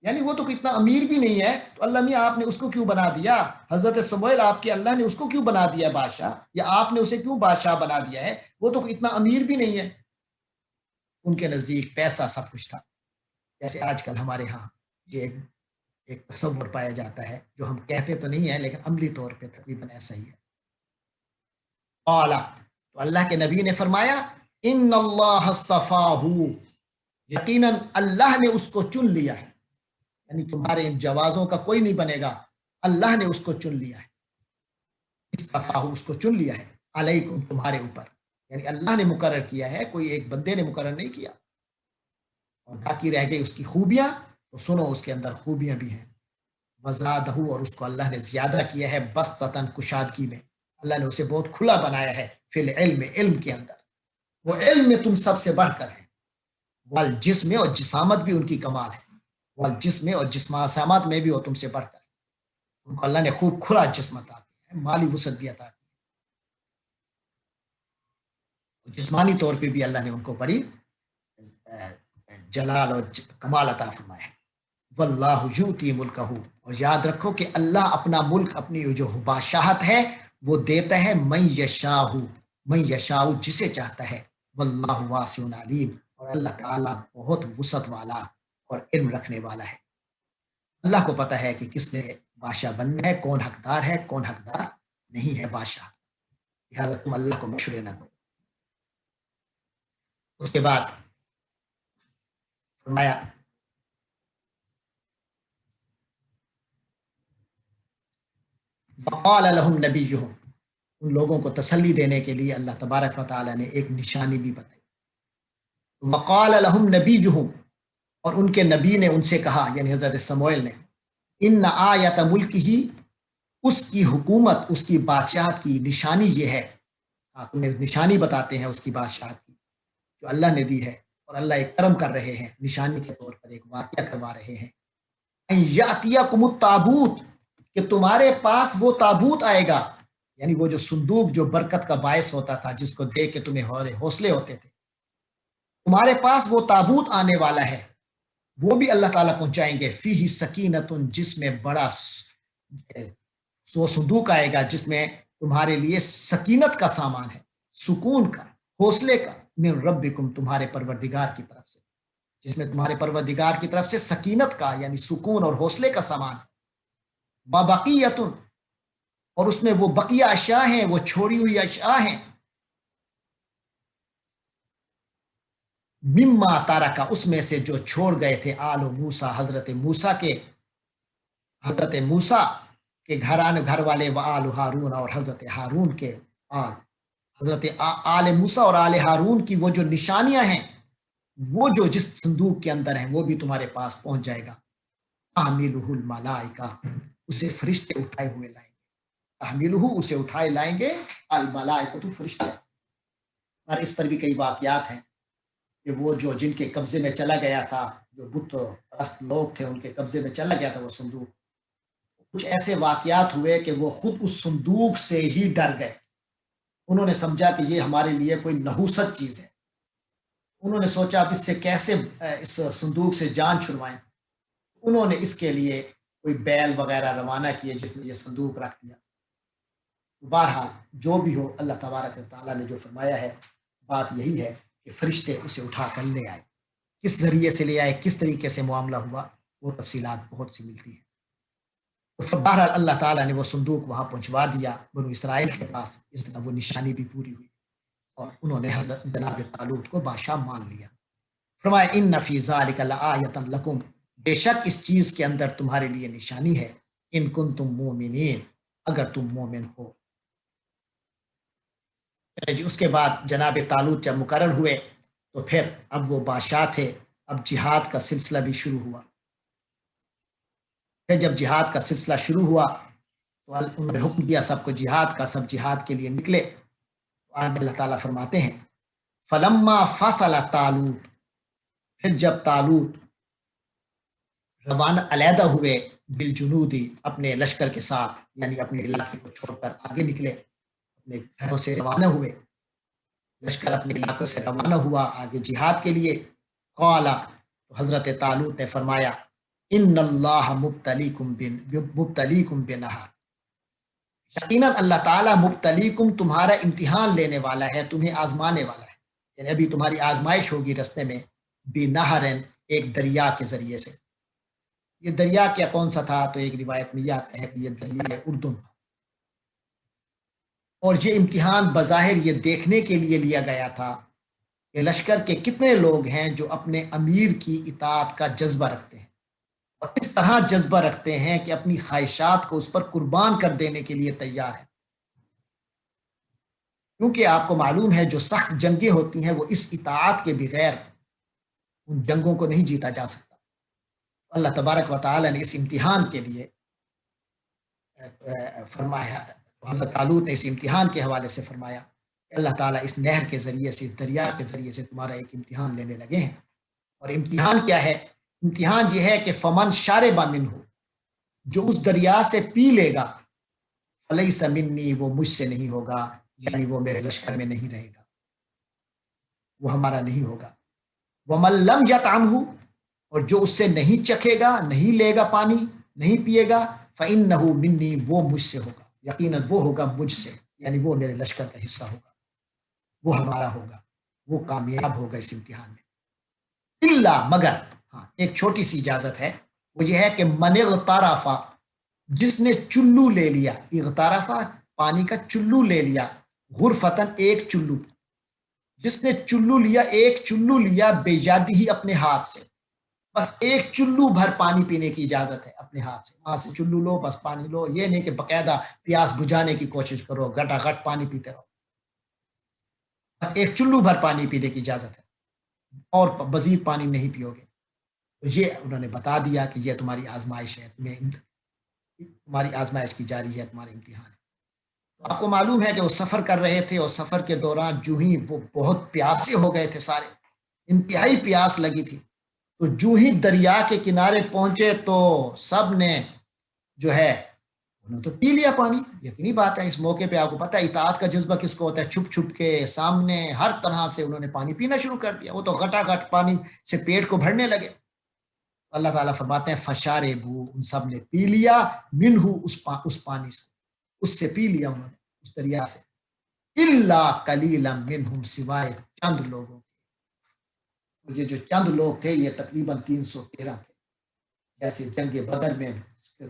یعنی وہ تو اتنا امیر بھی نہیں ہے، تو اللہ میاں آپ نے اس کو کیوں بنا دیا، حضرت سموئیل آپ کے اللہ نے اس کو کیوں بنا دیا بادشاہ، یا آپ نے اسے کیوں بادشاہ بنا دیا ہے، وہ تو اتنا امیر بھی نہیں ہے۔ ان کے نزدیک پیسہ سب کچھ تھا، جیسے آج کل ہمارے ہاں یہ ایک تصور پایا جاتا ہے، جو ہم کہتے تو نہیں ہیں لیکن عملی طور پہ تقریباً ایسا ہی ہے۔ قالا، تو اللہ کے نبی نے فرمایا، ان اللہ اصطفاہ، یقیناً اللہ نے اس کو چن لیا ہے، یعنی تمہارے ان جوازوں کا کوئی نہیں بنے گا، اللہ نے اس کو چن لیا ہے، اصطفاہ اس کو چن لیا ہے، علیکم تمہارے اوپر، یعنی اللہ نے مقرر کیا ہے، کوئی ایک بندے نے مقرر نہیں کیا۔ اور باقی رہ گئی اس کی خوبیاں، تو سنو اس کے اندر خوبیاں بھی ہیں، وزادہ، اور اس کو اللہ نے زیادہ کیا ہے، بسطتاً کشادگی میں، اللہ نے اسے بہت کھلا بنایا ہے، فی العلم، علم کے اندر، وہ علم میں تم سب سے بڑھ کر ہے، والجسم، اور جسامت بھی ان کی کمال ہے، والجسم، اور جسامت میں بھی وہ تم سے بڑھ کر ہے، ان کو اللہ نے خوب کھلا جسم عطا کیا ہے، مالی وسعت بھی عطا کی ہے، جسمانی طور پہ بھی اللہ نے ان کو بڑی جلال اور کمال عطا فرمایا ہے۔ واللہ یؤتی ملکہ، اور یاد رکھو کہ اللہ اپنا ملک، اپنی جو بادشاہت ہے وہ دیتا ہے، من یشاء، من یشاء جسے چاہتا ہے، واللہ واسع علیم، اور اللہ تعالیٰ بہت وسعت والا اور علم رکھنے والا ہے۔ اللہ کو پتہ ہے کہ کس نے بادشاہ بننا ہے، کون حقدار ہے، کون حقدار نہیں ہے بادشاہ، لہٰذا تم اللہ کو مشورے نہ دو۔ اس کے بعد فرمایا، وقال لهم نبیہم، ان لوگوں کو تسلی دینے کے لیے اللہ تبارک و تعالیٰ نے ایک نشانی بھی بتائی۔ وقال لهم نبیہم، اور ان کے نبی نے ان سے کہا، یعنی حضرت سموئیل نے، ان آیت ملک ہی، اس کی حکومت، اس کی بادشاہت کی نشانی یہ ہے، تمہیں نشانی بتاتے ہیں اس کی بادشاہت کی جو اللہ نے دی ہے، اور اللہ ایک کرم کر رہے ہیں، نشانی کے طور پر ایک واقعہ کروا رہے ہیں، ان یاتیکم التابوت، کہ تمہارے پاس وہ تابوت آئے گا، یعنی وہ جو صندوق جو برکت کا باعث ہوتا تھا، جس کو دیکھ کے تمہیں حوصلے ہوتے تھے، تمہارے پاس وہ تابوت آنے والا ہے، وہ بھی اللہ تعالیٰ پہنچائیں گے، فیہ سکینت، جس میں بڑا صندوق آئے گا جس میں تمہارے لیے سکینت کا سامان ہے، سکون کا، حوصلے کا، من ربکم، تمہارے پروردگار کی طرف سے، جس میں تمہارے پروردگار کی طرف سے سکینت کا یعنی سکون اور حوصلے کا سامان ہے، وبقیۃ، اور اس میں وہ بقیہ اشیاء ہیں، وہ چھوڑی ہوئی اشیاء ہیں، مما تارکا، اس میں سے جو چھوڑ گئے تھے، آل موسیٰ، حضرت موسیٰ کے گھر والے، و آل ہارون، اور حضرت ہارون کے آل، حضرت آل موسیٰ اور آل ہارون کی وہ جو نشانیاں ہیں، وہ جو جس صندوق کے اندر ہیں، وہ بھی تمہارے پاس پہنچ جائے گا، تحملہ الملائکہ، اسے فرشتے اٹھائے ہوئے لائیں گے، تحملہ اسے اٹھائے لائیں گے الملائکۃ فرشتے. اور اس پر بھی کئی واقعات ہیں کہ وہ جو جن کے قبضے میں چلا گیا تھا، جو بت پرست لوگ تھے ان کے قبضے میں چلا گیا تھا وہ صندوق، کچھ ایسے واقعات ہوئے کہ وہ خود اس صندوق سے ہی ڈر گئے. انہوں نے سمجھا کہ یہ ہمارے لیے کوئی نحوست چیز ہے. انہوں نے سوچا اب اس سے کیسے اس صندوق سے جان چھڑوائیں. انہوں نے اس کے لیے کوئی بیل وغیرہ روانہ کیے جس میں یہ صندوق رکھ دیا. بہرحال جو بھی ہو، اللہ تبارک و تعالیٰ نے جو فرمایا ہے بات یہی ہے کہ فرشتے اسے اٹھا کر لے آئے. کس ذریعے سے لے آئے، کس طریقے سے معاملہ ہوا، وہ تفصیلات بہت سی ملتی ہیں. تو بہرحال اللہ تعالیٰ نے وہ صندوق وہاں پہنچوا دیا بنو اسرائیل کے پاس. اس طرح وہ نشانی بھی پوری ہوئی اور انہوں نے حضرت جناب طالوت کو بادشاہ مان لیا. فرمایا ان فی ذلک لآیۃ لکم، بے شک اس چیز کے اندر تمہارے لیے نشانی ہے، ان کنتم مومنین، اگر تم مومن ہو. اس کے بعد جناب طالوت جب مقرر ہوئے تو پھر اب وہ بادشاہ تھے. اب جہاد کا سلسلہ بھی شروع ہوا. پھر جب جہاد کا سلسلہ شروع ہوا تو انہوں نے حکم دیا سب کو جہاد کا، سب جہاد کے لیے نکلے. آج اللہ تعالیٰ فرماتے ہیں فلما فصل طالوت، پھر جب طالوت روانہ علیحدہ ہوئے بالجنودی، اپنے لشکر کے ساتھ، یعنی اپنے علاقے کو چھوڑ کر آگے نکلے، اپنے گھروں سے روانہ ہوئے، لشکر اپنے علاقوں سے روانہ ہوا آگے جہاد کے لیے. قال، تو حضرت طالوت نے فرمایا ان اللہ مبتلیکم بنہر، یقیناً اللہ تعالیٰ مبتلیکم تمہارا امتحان لینے والا ہے، تمہیں آزمانے والا ہے. یعنی ابھی تمہاری آزمائش ہوگی رستے میں، بنہرن، ایک دریا کے ذریعے سے. یہ دریا کیا کون سا تھا؟ تو ایک روایت میں یہ آتا ہے کہ یہ دریا اردن تھا. اور یہ امتحان بظاہر یہ دیکھنے کے لیے لیا گیا تھا کہ لشکر کے کتنے لوگ ہیں جو اپنے امیر کی اطاعت کا جذبہ رکھتے ہیں، اور اس طرح جذبہ رکھتے ہیں کہ اپنی خواہشات کو اس پر قربان کر دینے کے لیے تیار ہیں. کیونکہ آپ کو معلوم ہے جو سخت جنگیں ہوتی ہیں وہ اس اطاعت کے بغیر ان جنگوں کو نہیں جیتا جا سکتا. اللہ تبارک و تعالی نے اس امتحان کے لیے فرمایا، حضرت طالوت نے اس امتحان کے حوالے سے فرمایا کہ اللہ تعالیٰ اس نہر کے ذریعے سے، اس دریا کے ذریعے سے تمہارا ایک امتحان لینے لگے ہیں. اور امتحان کیا ہے؟ امتحان یہ ہے کہ فمن شارب منہ، جو اس دریا سے پی لے گا، فلیس منی، وہ مجھ سے نہیں ہوگا، یعنی وہ میرے لشکر میں نہیں رہے گا، وہ ہمارا نہیں ہوگا. ومن لم یطعمہ، اور جو اس سے نہیں چکھے گا، نہیں لے گا پانی، نہیں پیے گا، فإنہ منی، وہ مجھ سے ہوگا، یقیناً وہ ہوگا مجھ سے، یعنی وہ میرے لشکر کا حصہ ہوگا، وہ ہمارا ہوگا، وہ کامیاب ہوگا اس امتحان میں. اللہ، مگر، ہاں ایک چھوٹی سی اجازت ہے، وہ یہ ہے کہ من اغترف، جس نے چلو لے لیا، اغترف پانی کا چلو لے لیا، غرفتن ایک چلو، جس نے چلو لیا، ایک چلو لیا، بے یادی ہی اپنے ہاتھ سے، بس ایک چلو بھر پانی پینے کی اجازت ہے اپنے ہاتھ سے. وہاں سے چلو لو، بس پانی لو، یہ نہیں کہ باقاعدہ پیاس بجھانے کی کوشش کرو، گٹا گٹ پانی پیتے رہو. بس ایک چلو بھر پانی پینے کی اجازت ہے اور مزید پانی نہیں پیو گے. تو یہ انہوں نے بتا دیا کہ یہ تمہاری آزمائش ہے، تمہاری آزمائش کی جاری ہے، تمہارے امتحان ہے. تو آپ کو معلوم ہے کہ وہ سفر کر رہے تھے اور سفر کے دوران جو ہی وہ بہت پیاسے ہو گئے تھے، سارے انتہائی پیاس لگی تھی. تو جو ہی دریا کے کنارے پہنچے تو سب نے جو ہے انہوں تو پی لیا پانی. یقینی بات ہے اس موقع پہ آپ کو پتہ ہے اطاعت کا جذبہ کس کو ہوتا ہے، چھپ چھپ کے سامنے ہر طرح سے انہوں نے پانی پینا شروع کر دیا. وہ تو گھٹا گھٹ پانی سے پیٹ کو بھرنے لگے. اللہ تعالیٰ فرماتے ہیں فشاربوا، ان سب نے پی لیا، منہ اس پانی سے، اس سے پی لیا انہوں نے، اس دریا سے. الا قلیلا منہم، سوائے چند لوگوں کے. یہ جو چند لوگ تھے یہ تقریباً 313 تھے. جیسے جنگ بدر میں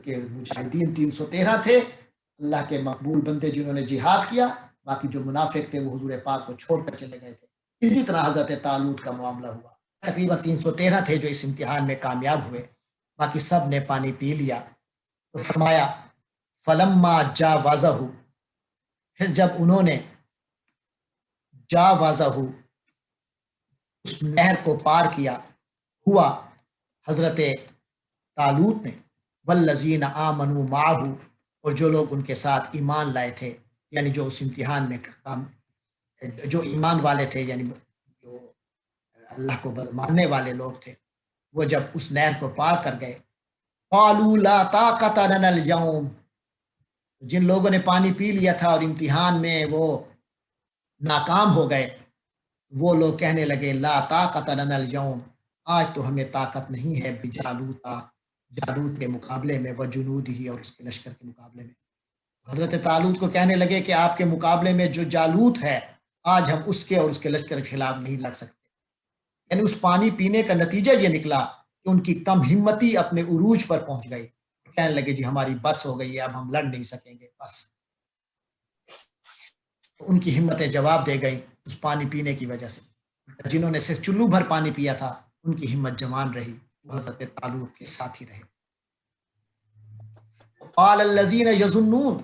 کہ مجاہدین 313 تھے، اللہ کے مقبول بندے جنہوں نے جہاد کیا، باقی جو منافق تھے وہ حضور پاک کو چھوڑ کر چلے گئے تھے. اسی طرح حضرت طالوت کا معاملہ ہوا. تقریباً 313 تھے جو اس امتحان میں کامیاب ہوئے، باقی سب نے پانی پی لیا. تو فرمایا فلما جاوزہ، پھر جب انہوں نے جاوزہ اس نہر کو پار کیا، ہوا حضرت طالوت نے، والذین آمنوا معہ، اور جو لوگ ان کے ساتھ ایمان لائے تھے، یعنی جو اس امتحان میں جو ایمان والے تھے، یعنی جو اللہ کو ماننے والے لوگ تھے، وہ جب اس نہر کو پار کر گئے، قالوا لا طاقت لنا اليوم، جن لوگوں نے پانی پی لیا تھا اور امتحان میں وہ ناکام ہو گئے، وہ لوگ کہنے لگے لا طاقت لنا اليوم، آج تو ہمیں طاقت نہیں ہے بجالوتا، جالوت کے مقابلے میں، وجنود ہی، اور اس کے لشکر کے مقابلے میں۔ حضرت طالوت کو کہنے لگے کہ آپ کے مقابلے میں جو جالوت ہے، آج ہم اس کے اور اس کے لشکر کے خلاف نہیں لڑ سکتے۔ یعنی اس پانی پینے کا نتیجہ یہ نکلا کہ ان کی کم ہمتی اپنے عروج پر پہنچ گئی، کہنے لگے جی ہماری بس ہو گئی ہے، اب ہم لڑ نہیں سکیں گے بس۔ تو ان کی ہمتیں جواب دے گئی اس پانی پینے کی وجہ سے۔ جنہوں نے صرف چلو بھر پانی پیا تھا، ان کی ہمت جوان رہی، وہ حضرت طالوت کے ساتھ ہی رہے۔ قال الذین یظنون،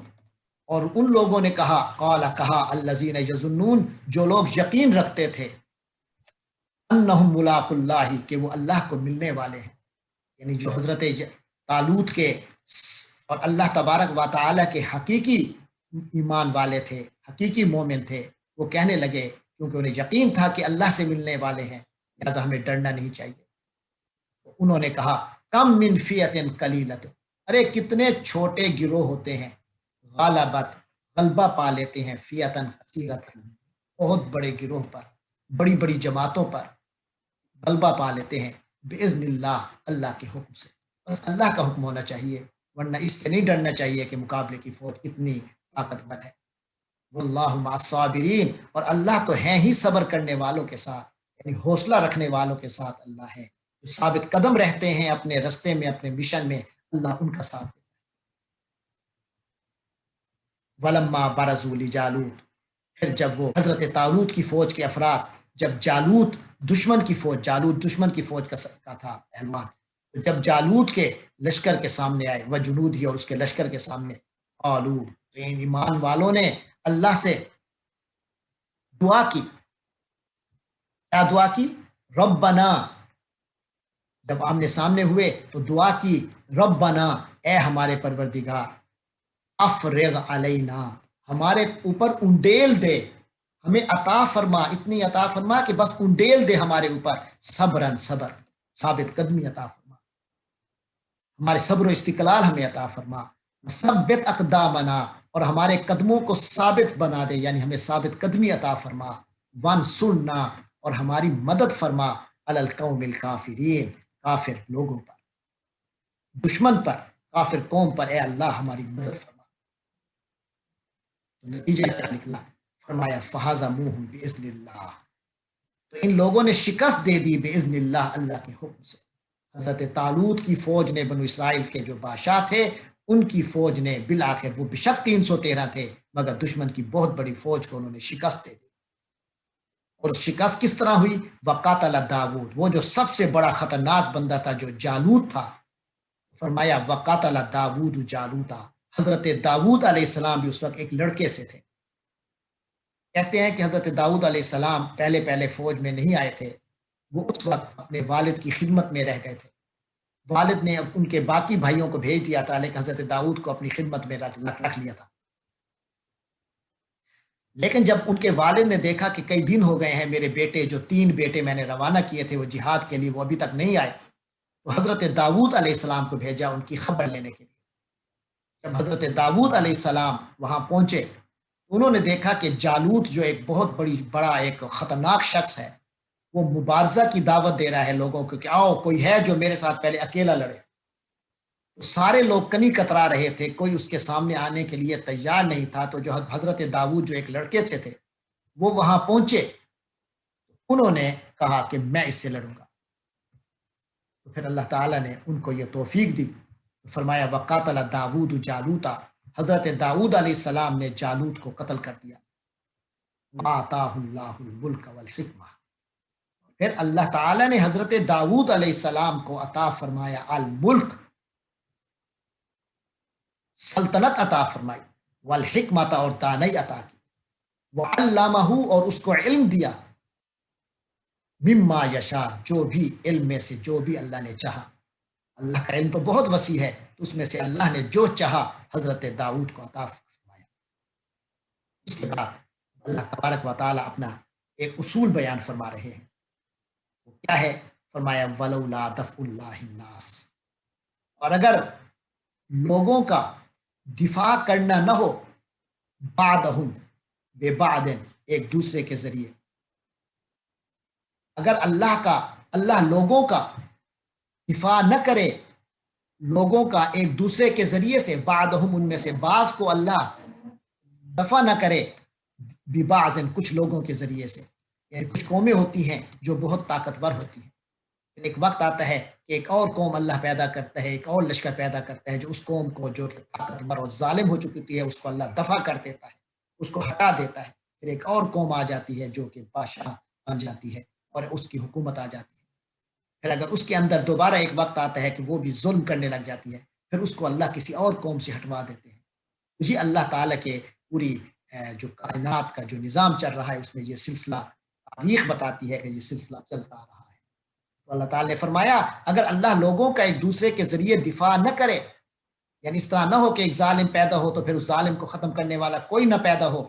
اور ان لوگوں نے کہا، قال کہا، الذین یظنون، جو لوگ یقین رکھتے تھے، انہم ملاق اللہ، کہ وہ اللہ کو ملنے والے ہیں، یعنی جو حضرت طالوت کے اور اللہ تبارک و تعالی کے حقیقی ایمان والے تھے، حقیقی مومن تھے، وہ کہنے لگے، کیونکہ انہیں یقین تھا کہ اللہ سے ملنے والے ہیں، لہذا ہمیں ڈرنا نہیں چاہیے۔ انہوں نے کہا کم من فیۃ قلیلۃ، ارے کتنے چھوٹے گروہ ہوتے ہیں، غالبت، غلبہ پا لیتے ہیں، فیۃ کثیرۃ، بہت بڑے گروہ پر، بڑی بڑی جماعتوں پر غلبہ پا لیتے ہیں، باذن اللہ، اللہ کے حکم سے، بس اللہ کا حکم ہونا چاہیے، ورنہ اس سے نہیں ڈرنا چاہیے کہ مقابلے کی فوج کتنی طاقتور ہے۔ واللہ مع الصابرین، اور اللہ تو ہیں ہی صبر کرنے والوں کے ساتھ، یعنی حوصلہ رکھنے والوں کے ساتھ اللہ ہے، جو ثابت قدم رہتے ہیں اپنے رستے میں، اپنے مشن میں، اللہ ان کا ساتھ دیتا ہے۔ ولما برزوا لجالوت، پھر جب وہ حضرت طالوت کی فوج کے افراد، جب جالوت دشمن کی فوج، جالوت دشمن کی فوج کا تھا پہلوان، تو جب جالوت کے لشکر کے سامنے آئے، وہ جنود ہی، اور اس کے لشکر کے سامنے، قالو، تو ان ایمان والوں نے اللہ سے دعا کی، کیا دعا کی؟ ربنا، جب آمنے سامنے ہوئے تو دعا کی، ربنا، اے ہمارے پروردگار، افرغ علینا، ہمارے اوپر انڈیل دے، ہمیں عطا فرما، اتنی عطا فرما کہ بس انڈیل دے ہمارے اوپر، صبرن، صبر، ثابت قدمی عطا فرما، ہمارے صبر و استقلال ہمیں عطا فرما، ثبت اقدامنا، اور ہمارے قدموں کو ثابت بنا دے، یعنی ہمیں ثابت قدمی عطا فرما، وانصرنا، اور ہماری مدد فرما، علی القوم الکافرین، کافر لوگوں پر، دشمن پر، کافر قوم پر، اے اللہ ہماری مدد فرما۔ تو نتیجہ کیا نکلا؟ فرمایا فہزموہم باذن اللہ، تو ان لوگوں نے شکست دے دی باذن اللہ، اللہ کے حکم سے۔ حضرت طالوت کی فوج نے، بنو اسرائیل کے جو بادشاہ تھے ان کی فوج نے بالآخر، وہ بشک 313 تھے، مگر دشمن کی بہت بڑی فوج کو انہوں نے شکست دے دی۔ اور شکست کس طرح ہوئی؟ وقاتل داود، وہ جو سب سے بڑا خطرناک بندہ تھا جو جالوت تھا، فرمایا وقاتل داود جالوتا، حضرت داود علیہ السلام بھی اس وقت ایک لڑکے سے تھے۔ کہتے ہیں کہ حضرت داؤد علیہ السلام پہلے فوج میں نہیں آئے تھے، وہ اس وقت اپنے والد کی خدمت میں رہ گئے تھے، والد نے اب ان کے باقی بھائیوں کو بھیج دیا تھا، لیکن حضرت داؤد کو اپنی خدمت میں رکھ لیا تھا۔ لیکن جب ان کے والد نے دیکھا کہ کئی دن ہو گئے ہیں، میرے بیٹے، جو 3 بیٹے میں نے روانہ کیے تھے وہ جہاد کے لیے، وہ ابھی تک نہیں آئے، تو حضرت داؤد علیہ السلام کو بھیجا ان کی خبر لینے کے لیے۔ جب حضرت داؤد علیہ السلام وہاں پہنچے، انہوں نے دیکھا کہ جالوت جو ایک بہت بڑا ایک خطرناک شخص ہے، وہ مبارزہ کی دعوت دے رہا ہے لوگوں کو کہ آؤ، کوئی ہے جو میرے ساتھ پہلے اکیلا لڑے۔ تو سارے لوگ کنی کترا رہے تھے، کوئی اس کے سامنے آنے کے لیے تیار نہیں تھا۔ تو جو حضرت داؤد جو ایک لڑکے سے تھے، وہ وہاں پہنچے، انہوں نے کہا کہ میں اس سے لڑوں گا۔ تو پھر اللہ تعالیٰ نے ان کو یہ توفیق دی، فرمایا وقاتل داود جالوتا، حضرت داؤد علیہ السلام نے جالوت کو قتل کر دیا۔ آتاہ اللہ الملک والحکمہ، پھر اللہ تعالیٰ نے حضرت داؤد علیہ السلام کو عطا فرمایا الملک، سلطنت عطا فرمائی، والحکمت، اور دانائی عطا کی، وعلمہ، اور اس کو علم دیا، مما یشاء، جو بھی علم میں سے جو بھی اللہ نے چاہا۔ اللہ کا علم تو بہت وسیع ہے، تو اس میں سے اللہ نے جو چاہا حضرت داؤد کو عطا فرمایا۔ اس کے بعد اللہ تبارک و تعالیٰ اپنا ایک اصول بیان فرما رہے ہیں، وہ کیا ہے؟ فرمایا ولولا دفع اللہ الناس، اور اگر لوگوں کا دفاع کرنا نہ ہو بعدہم بے بعد، ایک دوسرے کے ذریعے، اگر اللہ لوگوں کا دفاع نہ کرے، لوگوں کا ایک دوسرے کے ذریعے سے، بعدہم ان میں سے بعض کو اللہ دفع نہ کرے، ببعض کچھ لوگوں کے ذریعے سے، یعنی کچھ قومیں ہوتی ہیں جو بہت طاقتور ہوتی ہیں، ایک وقت آتا ہے کہ ایک اور قوم اللہ پیدا کرتا ہے، ایک اور لشکر پیدا کرتا ہے جو اس قوم کو جو طاقتور اور ظالم ہو چکی ہے اس کو اللہ دفع کر دیتا ہے، اس کو ہٹا دیتا ہے، پھر ایک اور قوم آ جاتی ہے جو کہ بادشاہ بن جاتی ہے اور اس کی حکومت آ جاتی ہے، پھر اگر اس کے اندر دوبارہ ایک وقت آتا ہے کہ وہ بھی ظلم کرنے لگ جاتی ہے، پھر اس کو اللہ کسی اور قوم سے ہٹوا دیتے ہیں۔ یہ اللہ تعالیٰ کے پوری جو کائنات کا جو نظام چل رہا ہے اس میں یہ سلسلہ تاریخ بتاتی ہے کہ یہ سلسلہ چلتا رہا ہے۔ تو اللہ تعالیٰ نے فرمایا اگر اللہ لوگوں کا ایک دوسرے کے ذریعے دفاع نہ کرے، یعنی اس طرح نہ ہو کہ ایک ظالم پیدا ہو تو پھر اس ظالم کو ختم کرنے والا کوئی نہ پیدا ہو،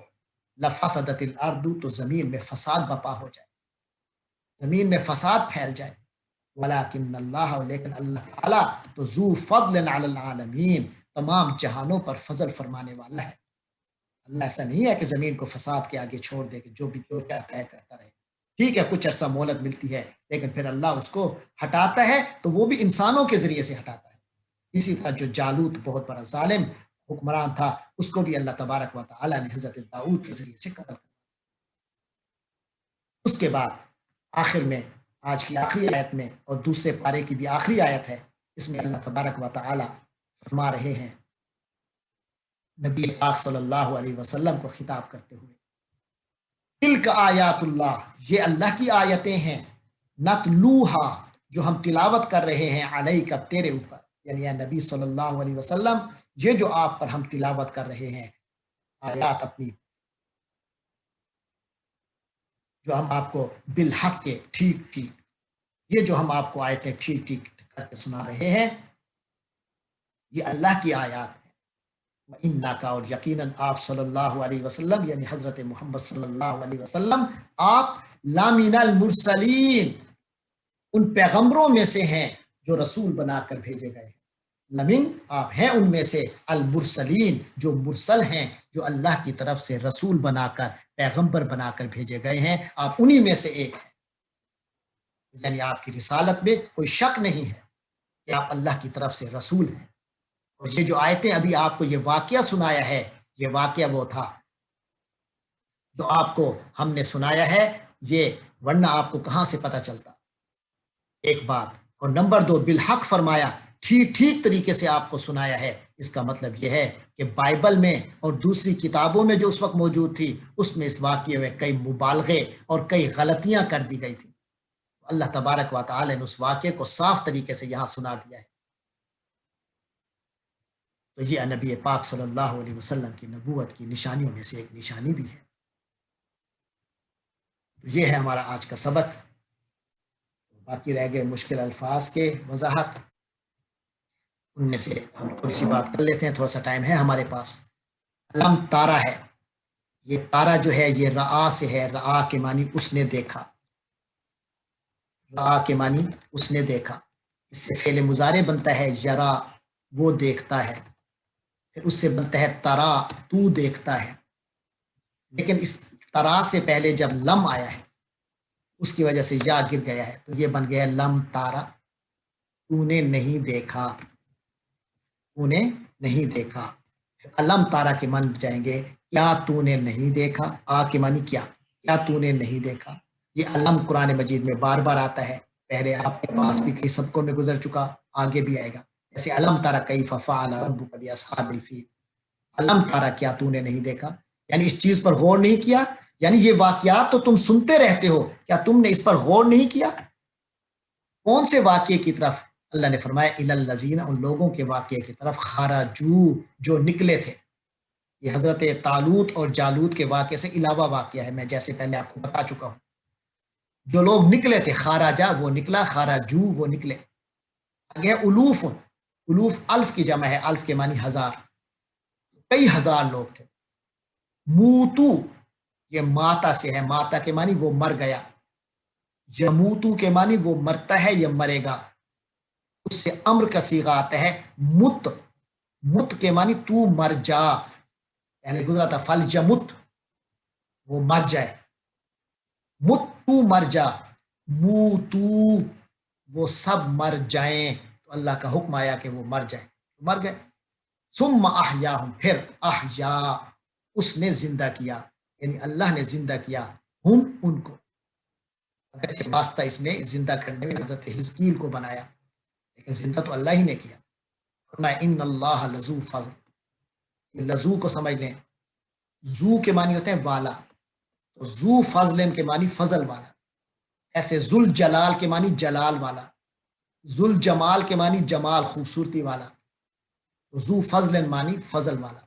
لفسدت الارض، تو زمین میں فساد برپا ہو جائے، زمین میں فساد پھیل جائے، ولیکن اللہ، لیکن اللہ تعالیٰ تو ذو فضل علی العالمین، تمام جہانوں پر فضل فرمانے والا ہے۔ اللہ ایسا نہیں ہے کہ زمین کو فساد کے آگے چھوڑ دے کہ جو چاہتا ہے کرتا رہے، ٹھیک ہے کچھ عرصہ مہلت ملتی ہے لیکن پھر اللہ اس کو ہٹاتا ہے، تو وہ بھی انسانوں کے ذریعے سے ہٹاتا ہے۔ اسی طرح جو جالوت بہت بڑا ظالم حکمران تھا، اس کو بھی اللہ تبارک و تعالیٰ نے حضرت داؤد کے ذریعے سے قتل کر۔ اس کے بعد آخر میں آج کی آخری آیت میں، اور دوسرے پارے کی بھی آخری آیت ہے، اس میں اللہ تبارک و تعالیٰ فرما رہے ہیں نبی پاک صلی اللہ علیہ وسلم کو خطاب کرتے ہوئے، تلک آیات اللہ، یہ اللہ کی آیتیں ہیں، نتلوہا، جو ہم تلاوت کر رہے ہیں، علیک، تیرے اوپر، یعنی اے نبی صلی اللہ علیہ وسلم، یہ جو آپ پر ہم تلاوت کر رہے ہیں آیات اپنی، جو ہم آپ کو بالحق کے ٹھیک ٹھیک، یہ جو ہم آپ کو آیتیں ٹھیک ٹھیک کر کے سنا رہے ہیں، یہ اللہ کی آیات ہیں۔ وَإِنَّكَ، اور یقیناً آپ صلی اللہ علیہ وسلم، یعنی حضرت محمد صلی اللہ علیہ وسلم، آپ لَمِنَ الْمُرْسَلِينَ، ان پیغمبروں میں سے ہیں جو رسول بنا کر بھیجے گئے ہیں۔ لمن، آپ ہیں ان میں سے، المرسلین، جو مرسل ہیں، جو اللہ کی طرف سے رسول بنا کر، پیغمبر بنا کر بھیجے گئے ہیں، آپ انہی میں سے ایک ہیں۔ یعنی آپ کی رسالت میں کوئی شک نہیں ہے کہ آپ اللہ کی طرف سے رسول ہیں۔ اور یہ جو آیتیں ابھی آپ کو یہ واقعہ سنایا ہے، یہ واقعہ وہ تھا جو آپ کو ہم نے سنایا ہے، یہ ورنہ آپ کو کہاں سے پتہ چلتا؟ ایک بات، اور نمبر دو، بالحق فرمایا، ٹھیک ٹھیک طریقے سے آپ کو سنایا ہے۔ اس کا مطلب یہ ہے کہ بائبل میں اور دوسری کتابوں میں جو اس وقت موجود تھی، اس میں اس واقعے میں کئی مبالغے اور کئی غلطیاں کر دی گئی تھیں۔ اللہ تبارک و تعالی نے اس واقعے کو صاف طریقے سے یہاں سنا دیا ہے۔ تو یہ نبی پاک صلی اللہ علیہ وسلم کی نبوت کی نشانیوں میں سے ایک نشانی بھی ہے۔ یہ ہے ہمارا آج کا سبق۔ باقی رہ گئے مشکل الفاظ کے وضاحت، ان میں سے ہم تھوڑی سی بات کر لیتے ہیں، تھوڑا سا ٹائم ہے ہمارے پاس۔ علم تارا ہے، یہ تارا جو ہے یہ رآ سے ہے، رآ کے معنی اس نے دیکھا، رآ کے معنی اس نے دیکھا، اس سے فعل مضارع بنتا ہے یرا، وہ دیکھتا ہے، پھر اس سے بنتا ہے ترا، تو دیکھتا ہے، لیکن اس ترا سے پہلے جب لم آیا ہے اس کی وجہ سے یا گر گیا ہے، تو یہ بن گیا لم تارا، تو نے نہیں دیکھا، تو نے نہیں دیکھا۔ علم تارا کے معنی جائیں گے کیا تو نے نہیں دیکھا، آ کے معنی کیا تو نے نہیں دیکھا۔ یہ علم قرآن مجید میں بار بار آتا ہے، پہلے آپ کے پاس بھی کئی سبقوں میں گزر چکا، آگے بھی آئے گا، جیسے علم تارا کیف فعل ربک باصحاب الفیل، علم تارا کیا تو نے نہیں دیکھا، یعنی اس چیز پر غور نہیں کیا، یعنی یہ واقعات تو تم سنتے رہتے ہو، کیا تم نے اس پر غور نہیں کیا؟ کون سے واقعے کی طرف؟ اللہ نے فرمایا الی الذین، ان لوگوں کے واقعے کی طرف، خرجو، جو نکلے تھے۔ یہ حضرت طالوت اور جالوت کے واقعے سے علاوہ واقعہ ہے، میں جیسے پہلے آپ کو بتا چکا ہوں۔ جو لوگ نکلے تھے، خارجہ وہ نکلا، خرجو وہ نکلے، آگے الوف، الوف الف کی جمع ہے، الف کے معنی ہزار، کئی ہزار لوگ تھے۔ موتو یہ ماتا سے ہے، ماتا کے معنی وہ مر گیا، یموتو کے معنی وہ مرتا ہے یا مرے گا، اس سے امر کا صیغہ آتا ہے مت، مت کے معنی تو مر جا، پہلے گزرا تھا فل جمت وہ مر جائے، مت تو مر جا، موتو وہ سب مر جائیں، تو اللہ کا حکم آیا کہ وہ مر جائیں، مر گئے۔ ثم احیاہم پھر احیا اس نے زندہ کیا، یعنی اللہ نے زندہ کیا، ہم ان کو، اگرچہ واسطہ اس میں زندہ کرنے میں حضرت حزقیل کو بنایا، لیکن زندہ تو اللہ ہی نے کیا۔ فرمایا ان اللہ لذو فضل، لذو کو سمجھ لیں، زو کے معنی ہوتے ہیں والا، تو ذو فضل کے معنی فضل والا، ایسے ذل جلال کے معنی جلال والا، ذل جمال کے معنی جمال خوبصورتی والا، ذو فضل معنی فضل والا۔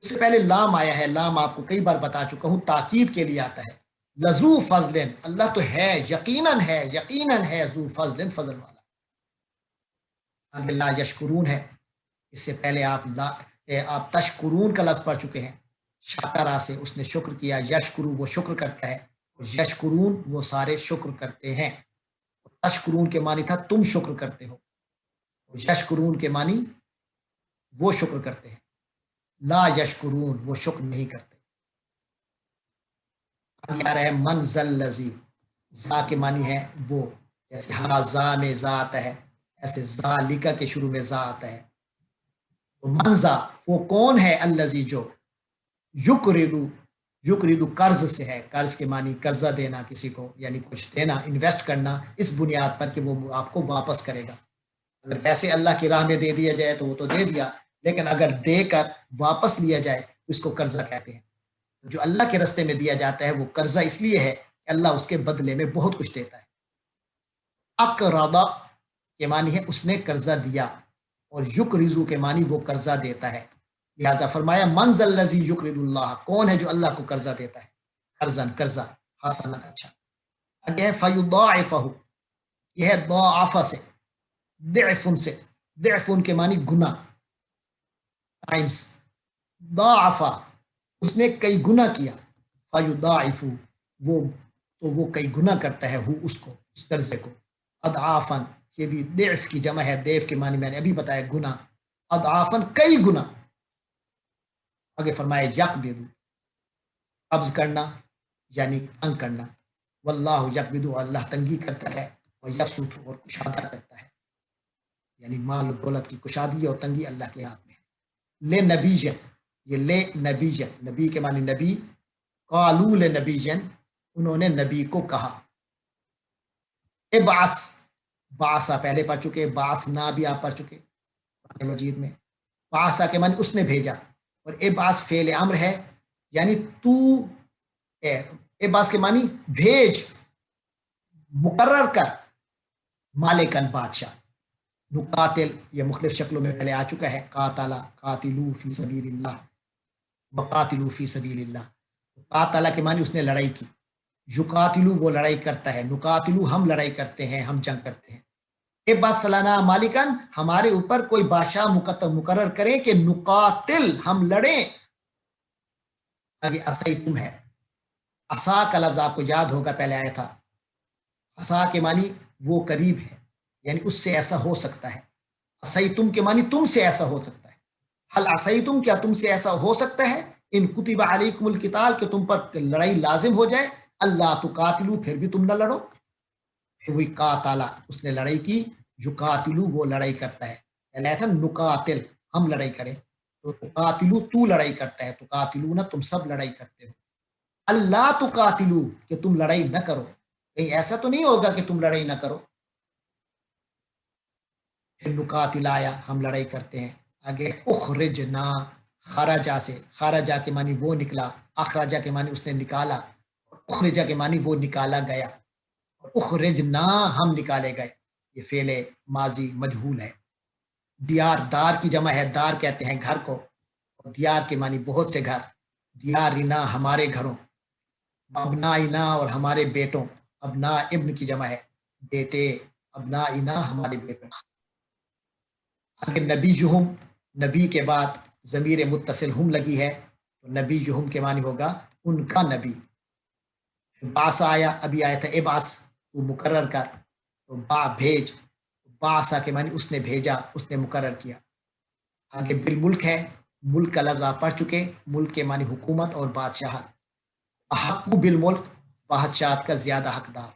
اس سے پہلے لام آیا ہے، لام آپ کو کئی بار بتا چکا ہوں، تاکید کے لیے آتا ہے، لذو فضل اللہ تو ہے، یقیناً ہے، یقیناً ہے، ذو فضل فضل والا۔ آگے لا یشکرون ہے، اس سے پہلے آپ تشکرون کا لفظ پڑھ چکے ہیں، شاکرا سے اس نے شکر کیا، یشکرو وہ شکر کرتا ہے، یشکرون وہ سارے شکر کرتے ہیں، تشکرون کے معنی تھا تم شکر کرتے ہو، یشکرون کے معنی وہ شکر کرتے ہیں، لا یشکرون وہ شکر نہیں کرتے۔ آگے آ رہا ہے من ذل لذی، ذا کے معنی ہے وہ، جیسے ہاذا میں ذا آتا ہے، ایسے ذالکا کے شروع میں ذا آتا ہے، تو من ذا وہ کون ہے، الذی جو، یقرض، یقرض قرض سے ہے، قرض کے معنی قرضہ دینا کسی کو، یعنی کچھ دینا، انویسٹ کرنا اس بنیاد پر کہ وہ آپ کو واپس کرے گا۔ اگر پیسے اللہ کی راہ میں دے دیا جائے تو وہ تو دے دیا، لیکن اگر دے کر واپس لیا جائے اس کو قرضہ کہتے ہیں۔ جو اللہ کے رستے میں دیا جاتا ہے وہ قرضہ اس لیے ہے کہ اللہ اس کے بدلے میں بہت کچھ دیتا ہے۔ اقرض کے معنی ہے اس نے قرضہ دیا، اور یقرض کے معنی وہ قرضہ دیتا ہے، لہذا فرمایا من ذا الذی یقرض اللہ، کون ہے جو اللہ کو قرضہ دیتا ہے، قرضاً قرضہ حسنا اچھا۔ آگے ہے فیضاعفہ، یہ ہے ضاعف سے، ضعف سے، ضعف کے معنی گنا، ٹائمز، ضاعفہ اس نے کئی گنا کیا، فیضاعف وہ تو وہ کئی گنا کرتا ہے، ہو اس کو، اس قرضے کو، اضعافاً یہ بھی ضعف کی جمع ہے، ضعف کے معنی میں نے ابھی بتایا گنا، اضعافاً کئی گنا۔ آگے فرمایا یقبض قبض کرنا یعنی تنگ کرنا، واللہ یقبض اللہ تنگی کرتا ہے، اور یبسط اور کشادہ کرتا ہے، یعنی مال و دولت کی کشادگی اور تنگی اللہ کے ہاتھ میں ہے۔ لے نبیجن، یہ لے نبیجن، نبی کے معنی نبی، قالوا لنبیجن انہوں نے نبی کو کہا، ابعث، بعثا پہلے پڑھ چکے، بعثنا بھی آپ پڑھ چکے قرآن مجید میں، بعثا کے معنی اس نے بھیجا، اور ابعث فعل امر ہے، یعنی تو، ابعث کے معنی بھیج، مقرر کر، مالکن بادشاہ، نقاتل یہ مختلف شکلوں میں پہلے آ چکا ہے، قاتلا قاتلو فی سبیل اللہ، وقاتلو فی سبیل اللہ، قاتلا کے معنی اس نے لڑائی کی، یقاتلو وہ لڑائی کرتا ہے، نقاتلو ہم لڑائی کرتے ہیں، ہم جنگ کرتے ہیں، ابعث لنا مالکن ہمارے اوپر کوئی بادشاہ مقرر کریں کہ نقاتل ہم لڑیں۔ آگے عصیتم ہے، عصا کا لفظ آپ کو یاد ہوگا پہلے آیا تھا، عصا کے معنی وہ قریب ہے، یعنی اس سے ایسا ہو سکتا ہے، عصیتم کے معنی تم سے ایسا ہو سکتا ہے، حل عصیتم کیا تم سے ایسا ہو سکتا ہے، ان کتب علیکم القتال کہ تم پر لڑائی لازم ہو جائے، اللہ تقاتلو پھر بھی تم نہ لڑو، پھر وہی قاتلا اس نے لڑائی کی، یقاتلو وہ لڑائی کرتا ہے، پہلے آیا تھا نقاتل ہم لڑائی کریں، تو تقاتلو تو لڑائی کرتا ہے، تقاتلون تم سب لڑائی کرتے ہو، اللہ تقاتلو کہ تم لڑائی نہ کرو، کہیں ایسا تو نہیں ہوگا کہ تم لڑائی نہ کرو، پھر نقاتل آیا ہم لڑائی کرتے ہیں۔ آگے اخرجنا، خارجہ سے، خارجہ کے معنی وہ نکلا، اخراجہ کے معنی اس نے نکالا، اور اخرجہ کے معنی وہ نکالا گیا، اور اخرجنا ہم نکالے گئے، یہ فعل ماضی مجہول ہے، دیار دار کی جمع ہے، دار کہتے ہیں گھر کو، اور دیار کے معنی بہت سے گھر، دیارنا ہمارے گھروں، ابنائنا اور ہمارے بیٹوں، ابنا ابن کی جمع ہے بیٹے، ابنائنا ہمارے بیٹوں، آگے نبیہم، نبی کے بعد ضمیر متصل ہم لگی ہے تو نبیہم کے معنی ہوگا ان کا نبی۔ باس آیا، ابھی آیا تھا اباس، تو مقرر کر، تو با بھیج، باسا کے معنی اس نے بھیجا، اس نے مقرر کیا۔ آگے بالملک ہے، ملک کا لفظ آپ پڑھ چکے، ملک کے معنی حکومت اور بادشاہت۔ احق بالملک، بادشاہت کا زیادہ حقدار۔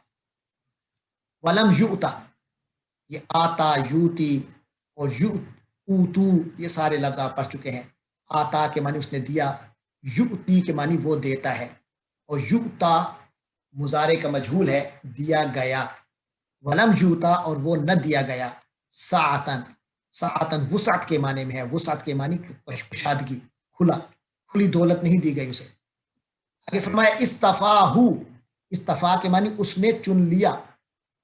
ولم یؤتا، یہ آتا، یوتی اور اوتو، یہ سارے لفظ آپ پڑھ چکے ہیں۔ آتا کے معنی اس نے دیا، یؤتی کے معنی وہ دیتا ہے، اور یؤتا مضارع کا مجہول ہے، دیا گیا۔ ولم یؤتا، اور وہ نہ دیا گیا، ساعتن، ساعتن وسعت کے معنی میں ہے، وسعت کے معنی کشادگی، کھلا، کھلی دولت نہیں دی گئی اسے۔ آگے فرمایا استفاہ، استفاہ کے معنی اس نے چن لیا،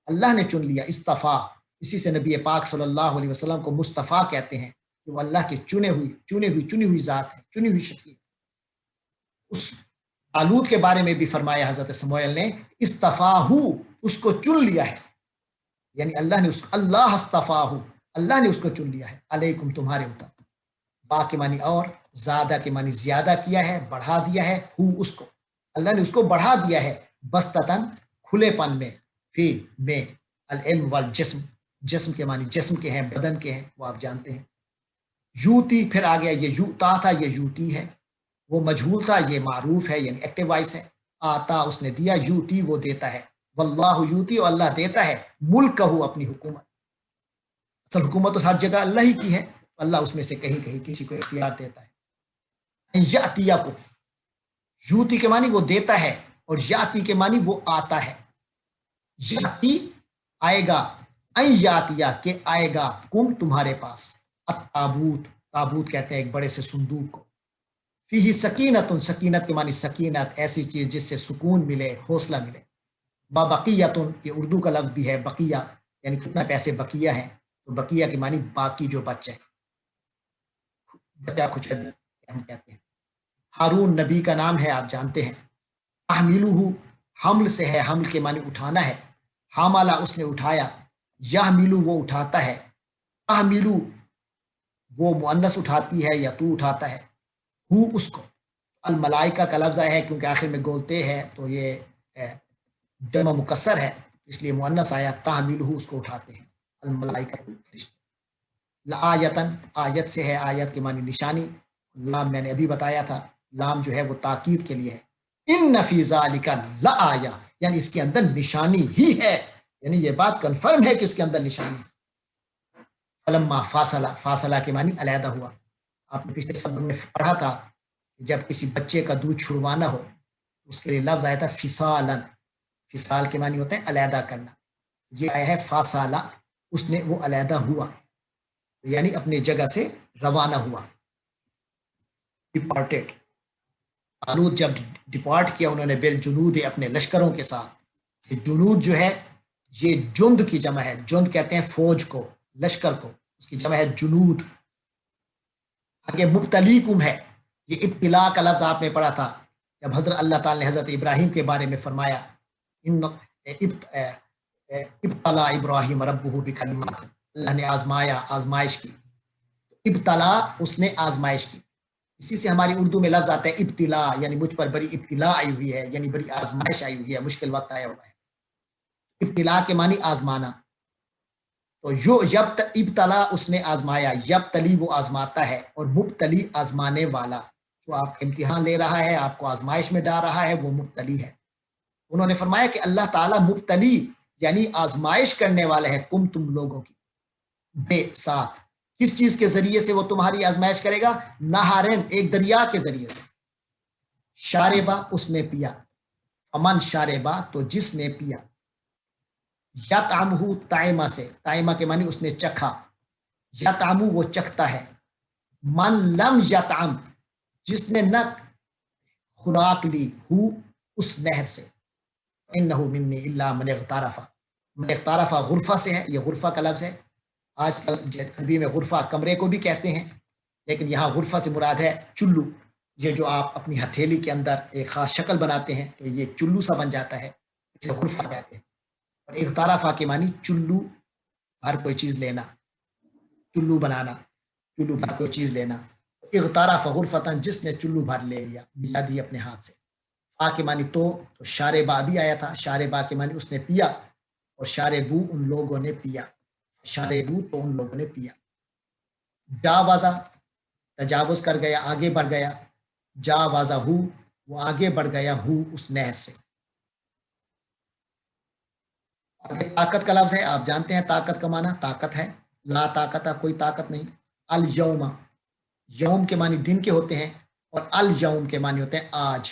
اللہ نے چن لیا، استفاہ۔ اسی سے نبی پاک صلی اللہ علیہ وسلم کو مصطفیٰ کہتے ہیں کہ وہ اللہ کی چنی ہوئی ذات ہے، چنی ہوئی شخصیت۔ اس آلود کے بارے میں بھی فرمایا حضرت سموئیل نے استفاہ، اس کو چن لیا ہے، یعنی اللہ نے اس کو، اللہ استفاہ، اللہ نے اس کو چن لیا ہے، علیکم تمہارے اوپر۔ با کے معنی اور، زیادہ کے معنی زیادہ کیا ہے، بڑھا دیا ہے، ہو اس کو، اللہ نے اس کو بڑھا دیا ہے، بستتن کھلے پن میں، فی میں، العلم والجسم، جسم کے معنی جسم کے ہیں، بدن کے ہیں، وہ آپ جانتے ہیں۔ یوتی، پھر آ گیا، یہ یوتا تھا، یہ یوتی ہے، وہ مجہول تھا، یہ معروف ہے، یعنی ایکٹیو وائس ہے۔ آتا اس نے دیا، یوتی وہ دیتا ہے، واللہ یوتی، اور اللہ دیتا ہے، ملک ہو اپنی حکومت، اصل حکومت تو ہر جگہ اللہ ہی کی ہے، اللہ اس میں سے کہیں کہیں کسی کو اختیار دیتا ہے۔ یاتیا کو، یوتی کے معنی وہ دیتا ہے، اور یاتی کے معنی وہ آتا ہے، یاتی آئے گا، این یاتیا کہ آئے گا، کم تمہارے پاس، التابوت، تابوت کہتے ہیں ایک بڑے سے صندوق کو، فیہ سکینت، سکینت کے معنی سکینت، ایسی چیز جس سے سکون ملے، حوصلہ ملے۔ بقیت، یہ اردو کا لفظ بھی ہے، بقیہ یعنی کتنا پیسے بقیہ ہیں، تو بقیہ کے معنی باقی جو بچ ہے، بچہ کچھ ہم کہتے ہیں۔ ہارون نبی کا نام ہے، آپ جانتے ہیں۔ احملوہ، حمل سے ہے، حمل کے معنی اٹھانا ہے، حاملہ اس نے اٹھایا، یحملو وہ اٹھاتا ہے، احملو وہ مؤنث اٹھاتی ہے یا تو اٹھاتا ہے، ہو اس کو، الملائکہ کا لفظ ہے کیونکہ آخر میں گولتے ہے تو یہ جمع مکسر ہے، اس لیے مؤنث آیا، تحملہ اس کو اٹھاتے ہیں، الملائکہ فرشتے۔ لآیتن، آیت سے ہے، آیت کے معنی نشانی، لام میں نے ابھی بتایا تھا، لام جو ہے وہ تاکید کے لیے ہے، ان فی ذالک لآیہ، یعنی اس کے اندر نشانی ہی ہے، یعنی یہ بات کنفرم ہے کہ اس کے اندر نشانی ہے۔ فلما فاصلہ، فاصلہ کے معنی علیحدہ ہوا، آپ نے پچھلے سبق میں پڑھا تھا کہ جب کسی بچے کا دودھ چھڑوانا ہو اس کے لیے لفظ آیا تھا فصالن، فصال کے معنی ہوتے ہیں علیحدہ کرنا، یہ آیا ہے فاصلہ، اس نے وہ علیحدہ ہوا، یعنی اپنی جگہ سے روانہ ہوا، ڈپارٹیڈ۔ طالوت جب ڈپارٹ کیا انہوں نے بالجنود، اپنے لشکروں کے ساتھ، جنود جو ہے یہ جند کی جمع ہے، جند کہتے ہیں فوج کو، لشکر کو، اس کی جمع ہے جنود۔ آگے مبتلیکم ہے، یہ ابتلا کا لفظ آپ نے پڑھا تھا جب حضرت اللہ تعالی نے حضرت ابراہیم کے بارے میں فرمایا، ابتلا ابراہیم ربہ بکلمات، اللہ نے آزمایا، آزمائش کی، ابتلا اس نے آزمائش کی، اسی سے ہماری اردو میں لفظ آتا ہے ابتلا، یعنی مجھ پر بڑی ابتلا آئی ہوئی ہے، یعنی بڑی آزمائش آئی ہوئی ہے، مشکل وقت آیا ہوا ہے۔ ابتلا کے معنی آزمانا، تو ابتلا اس نے آزمایا، یبتلی وہ آزماتا ہے، اور مبتلی آزمانے والا، جو آپ کا امتحان لے رہا ہے، آپ کو آزمائش میں ڈال رہا ہے، وہ مبتلی ہے۔ انہوں نے فرمایا کہ اللہ تعالیٰ مبتلی یعنی آزمائش کرنے والا ہے، تم لوگوں کی، بے ساتھ، کس چیز کے ذریعے سے وہ تمہاری آزمائش کرے گا؟ نہارن، ایک دریا کے ذریعے سے، شاربہ اس نے پیا، فمن شاربہ تو جس نے پیا، یطعمہ طعمہ سے، طعمہ کے معنی اس نے چکھا، یطعمہ وہ چکھتا ہے، من لم یطعم جس نے نہ خوراک لی، ہو اس نہر سے، انہ منی الا من اغترف، من اغترف غرفہ سے ہے، یہ غرفہ کا لفظ ہے، آج کل عربی میں غرفہ کمرے کو بھی کہتے ہیں، لیکن یہاں غرفہ سے مراد ہے چلو، یہ جو آپ اپنی ہتھیلی کے اندر ایک خاص شکل بناتے ہیں تو یہ چلو سا بن جاتا ہے، اسے غرفہ کہتے ہیں، اور اغترف کے معنی چلو، ہر کوئی چیز لینا۔ چلو بنانا، چلو بھر کوئی چیز لینا. اغتارف غرفتن، جس نے چلو بھر لے لیا بیادی اپنے ہاتھ سے. فا کے معنی تو شاربا بھی آیا تھا، شاربا کے معنی اس نے پیا، اور شاربو ان لوگوں نے پیا، شاربو تو ان لوگوں نے پیا. جاوازا تجاوز کر گیا، آگے بڑھ گیا. جاوازا ہو، وہ آگے بڑھ گیا ہو اس نہر سے. طاقت کا لفظ ہے، آپ جانتے ہیں طاقت کا معنی طاقت ہے، لا طاقت، کوئی طاقت نہیں. الیوم، یوم کے معنی دن کے ہوتے ہیں، اور الیوم کے معنی ہوتے ہیں آج.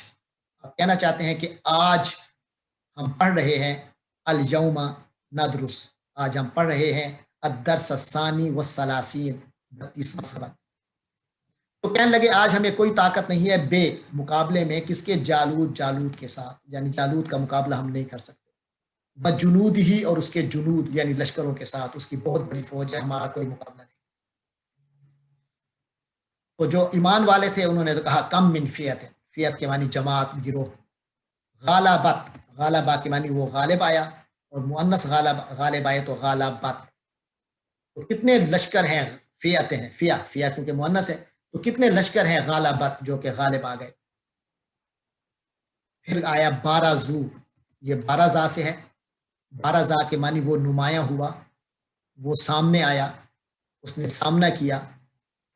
آپ کہنا چاہتے ہیں کہ آج ہم پڑھ رہے ہیں الیوم ندرس، آج ہم پڑھ رہے ہیں الدرس الثانی والثلاثین، 32واں سبق. تو کہنے لگے آج ہمیں کوئی طاقت نہیں ہے، بے مقابلے میں کس کے؟ جالوت کے ساتھ، یعنی جالوت کا مقابلہ ہم نہیں کر سکتے. وہ جنود ہی، اور اس کے جنود یعنی لشکروں کے ساتھ، اس کی بہت بڑی فوج ہے، ہمارا کوئی مقابلہ نہیں. تو جو ایمان والے تھے انہوں نے تو کہا کم من فیت، فیت کے معنی جماعت، گروہ. غالبت، غالبا کے معنی وہ غالب آیا، اور مؤنث غالب آئے تو غالبت. تو کتنے لشکر ہیں؟ فیت ہیں، فیا کیونکہ مؤنث ہے، تو کتنے لشکر ہیں غالبت جو کہ غالب آ گئے. پھر آیا بارازو، یہ بارازا سے ہے. بارازا کے معنی وہ نمایاں ہوا، وہ سامنے آیا، اس نے سامنا کیا.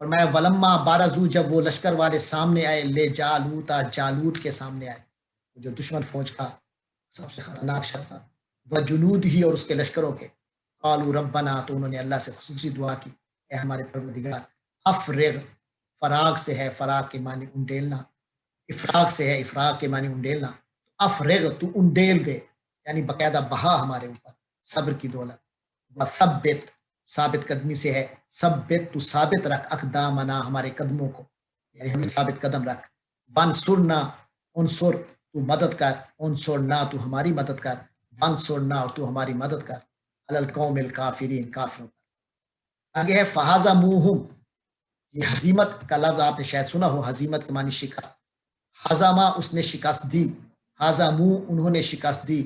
فرمایا ولما بارزو، جب وہ لشکر والے سامنے آئے، لے جالوتا، جالوت کے سامنے آئے جو دشمن فوج کا سب سے خطرناک شخص تھا. وہ جنود ہی، اور اس کے لشکروں کے. قالوا ربنا، تو انہوں نے اللہ سے خصوصی دعا کی، اے ہمارے پروردگار. افرغ، فراغ سے ہے، فراغ کے معنی انڈیلنا. افراغ سے ہے، افراغ کے معنی انڈیلنا. افرغ، تو انڈیل دے، یعنی باقاعدہ بہا ہمارے اوپر صبر کی دولت. وثبت، ثابت قدمی سے ہے، ثبت تو ثابت رکھ، اقدامنا ہمارے قدموں کو، یعنی ہمیں ثابت قدم رکھ. وانصرنا، انصر تو مدد کر، انصرنا تو ہماری مدد کر، وانصرنا اور تو ہماری مدد کر، علی القوم الکافرین، کافروں پر. آگے ہے فہزموہم، یہ ہزیمت کا لفظ آپ نے شاید سنا ہو، ہزیمت کے معنی شکست. ہزما، اس نے شکست دی، ہزمو انہوں نے شکست دی،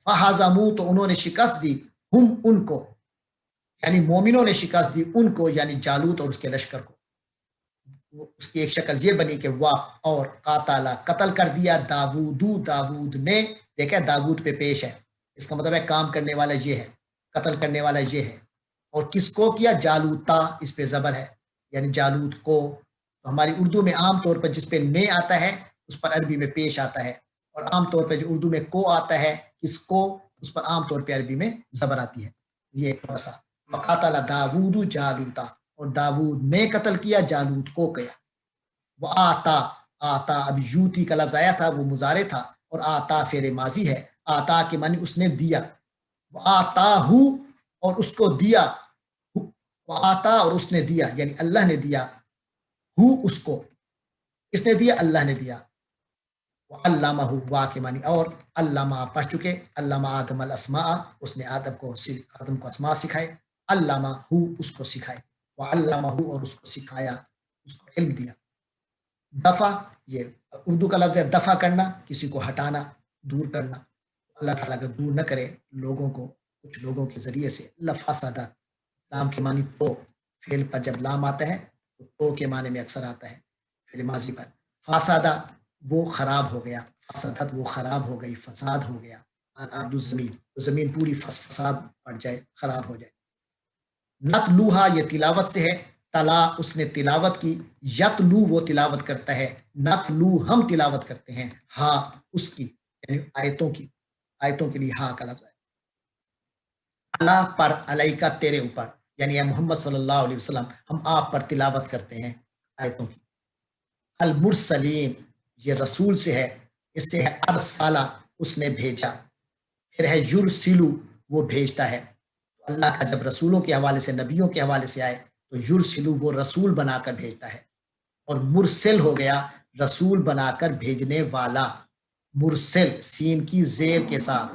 فہزمو تو انہوں نے شکست دی، ہم ان کو، یعنی مومنوں نے شکست دی ان کو، یعنی جالوت اور اس کے لشکر کو. اس کی ایک شکل یہ بنی کہ واہ، اور قاتل، قتل کر دیا، داود نے. دیکھا داود پہ پیش ہے، اس کا مطلب ہے کام کرنے والا یہ ہے، قتل کرنے والا یہ ہے. اور کس کو کیا؟ جالوتا، اس پہ زبر ہے، یعنی جالوت کو. تو ہماری اردو میں عام طور پر جس پہ نے آتا ہے اس پر عربی میں پیش آتا ہے، اور عام طور پہ جو اردو میں کو آتا ہے کس کو، اس پر عام طور پہ عربی میں زبر آتی ہے. یہ تھوڑا سا. وقاتل داود جالوتا، اور داود نے قتل کیا جالوت کو کیا. وہ آتا، اب یوتی کا لفظ آیا تھا، وہ مضارع تھا، اور آتا فعل ماضی ہے. آتا کے معنی اس نے دیا. وہ آتا ہو، اور اس کو دیا. وہ آتا اور اس نے دیا، یعنی اللہ نے دیا، ہو اس کو، کس نے دیا؟ اللہ نے دیا. علامہ، وا کے معنی اور، علامہ پڑھ چکے، علامہ آدم الاسماء، اس نے آدم کو اسماء سکھائے. علامہ ہو، اس کو سکھائے، وعلمہ، اور اس کو سکھایا، اس کو علم دیا. دفع، یہ اردو کا لفظ ہے، دفع کرنا، کسی کو ہٹانا، دور کرنا. اللہ تعالیٰ کا دور نہ کرے لوگوں کو کچھ لوگوں کے ذریعے سے. لفسدت، لام کے معنی تو، فعل پر جب لام آتا ہے تو کے معنی میں اکثر آتا ہے فعل ماضی پر. فاسدہ، وہ خراب ہو گیا، فسادت وہ خراب ہو گئی، فساد ہو گیا. زمین، تو زمین پوری فساد پڑ جائے، خراب ہو جائے. نتلوہا، یہ تلاوت سے ہے، تلا اس نے تلاوت کی، یتلو وہ تلاوت کرتا ہے، نتلو ہم تلاوت کرتے ہیں، ہا اس کی، یعنی آیتوں کی، آیتوں کے لیے ہا کا لفظ ہے. اللہ پر، علیہ کا تیرے اوپر، یعنی اے محمد صلی اللہ علیہ وسلم ہم آپ پر تلاوت کرتے ہیں آیتوں کی. المرسلین، یہ رسول سے ہے، اس سے ہے ارسالہ اس نے بھیجا. پھر ہے یرسلو وہ بھیجتا ہے. اللہ کا جب رسولوں کے حوالے سے، نبیوں کے حوالے سے آئے تو یرسلو وہ رسول بنا کر بھیجتا ہے. اور مرسل ہو گیا رسول بنا کر بھیجنے والا. مرسل سین کی زیر کے ساتھ،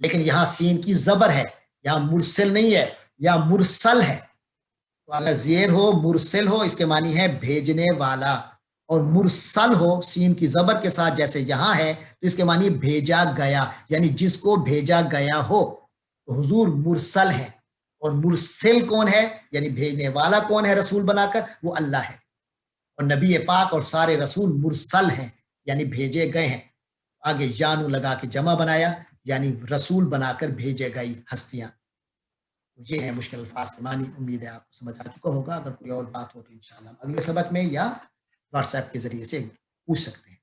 لیکن یہاں سین کی زبر ہے، یہاں مرسل نہیں ہے، یہاں مرسل ہے. تو اگر زیر ہو مرسل ہو اس کے معنی ہے بھیجنے والا، اور مرسل ہو سین کی زبر کے ساتھ جیسے یہاں ہے تو اس کے معنی بھیجا گیا، یعنی جس کو بھیجا گیا ہو. تو حضور مرسل ہے، اور مرسل کون ہے یعنی بھیجنے والا کون ہے رسول بنا کر؟ وہ اللہ ہے، اور نبی پاک اور سارے رسول مرسل ہیں یعنی بھیجے گئے ہیں، آگے یانو لگا کے جمع بنایا یعنی رسول بنا کر بھیجے گئی ہستیاں۔ یہ ہے مشکل الفاظ کے معنی، امید ہے آپ کو سمجھ آ چکا ہوگا، اگر کوئی اور بات ہو تو انشاءاللہ اگلے سبق میں یا واٹس ایپ کے ذریعے سے پوچھ سکتے ہیں۔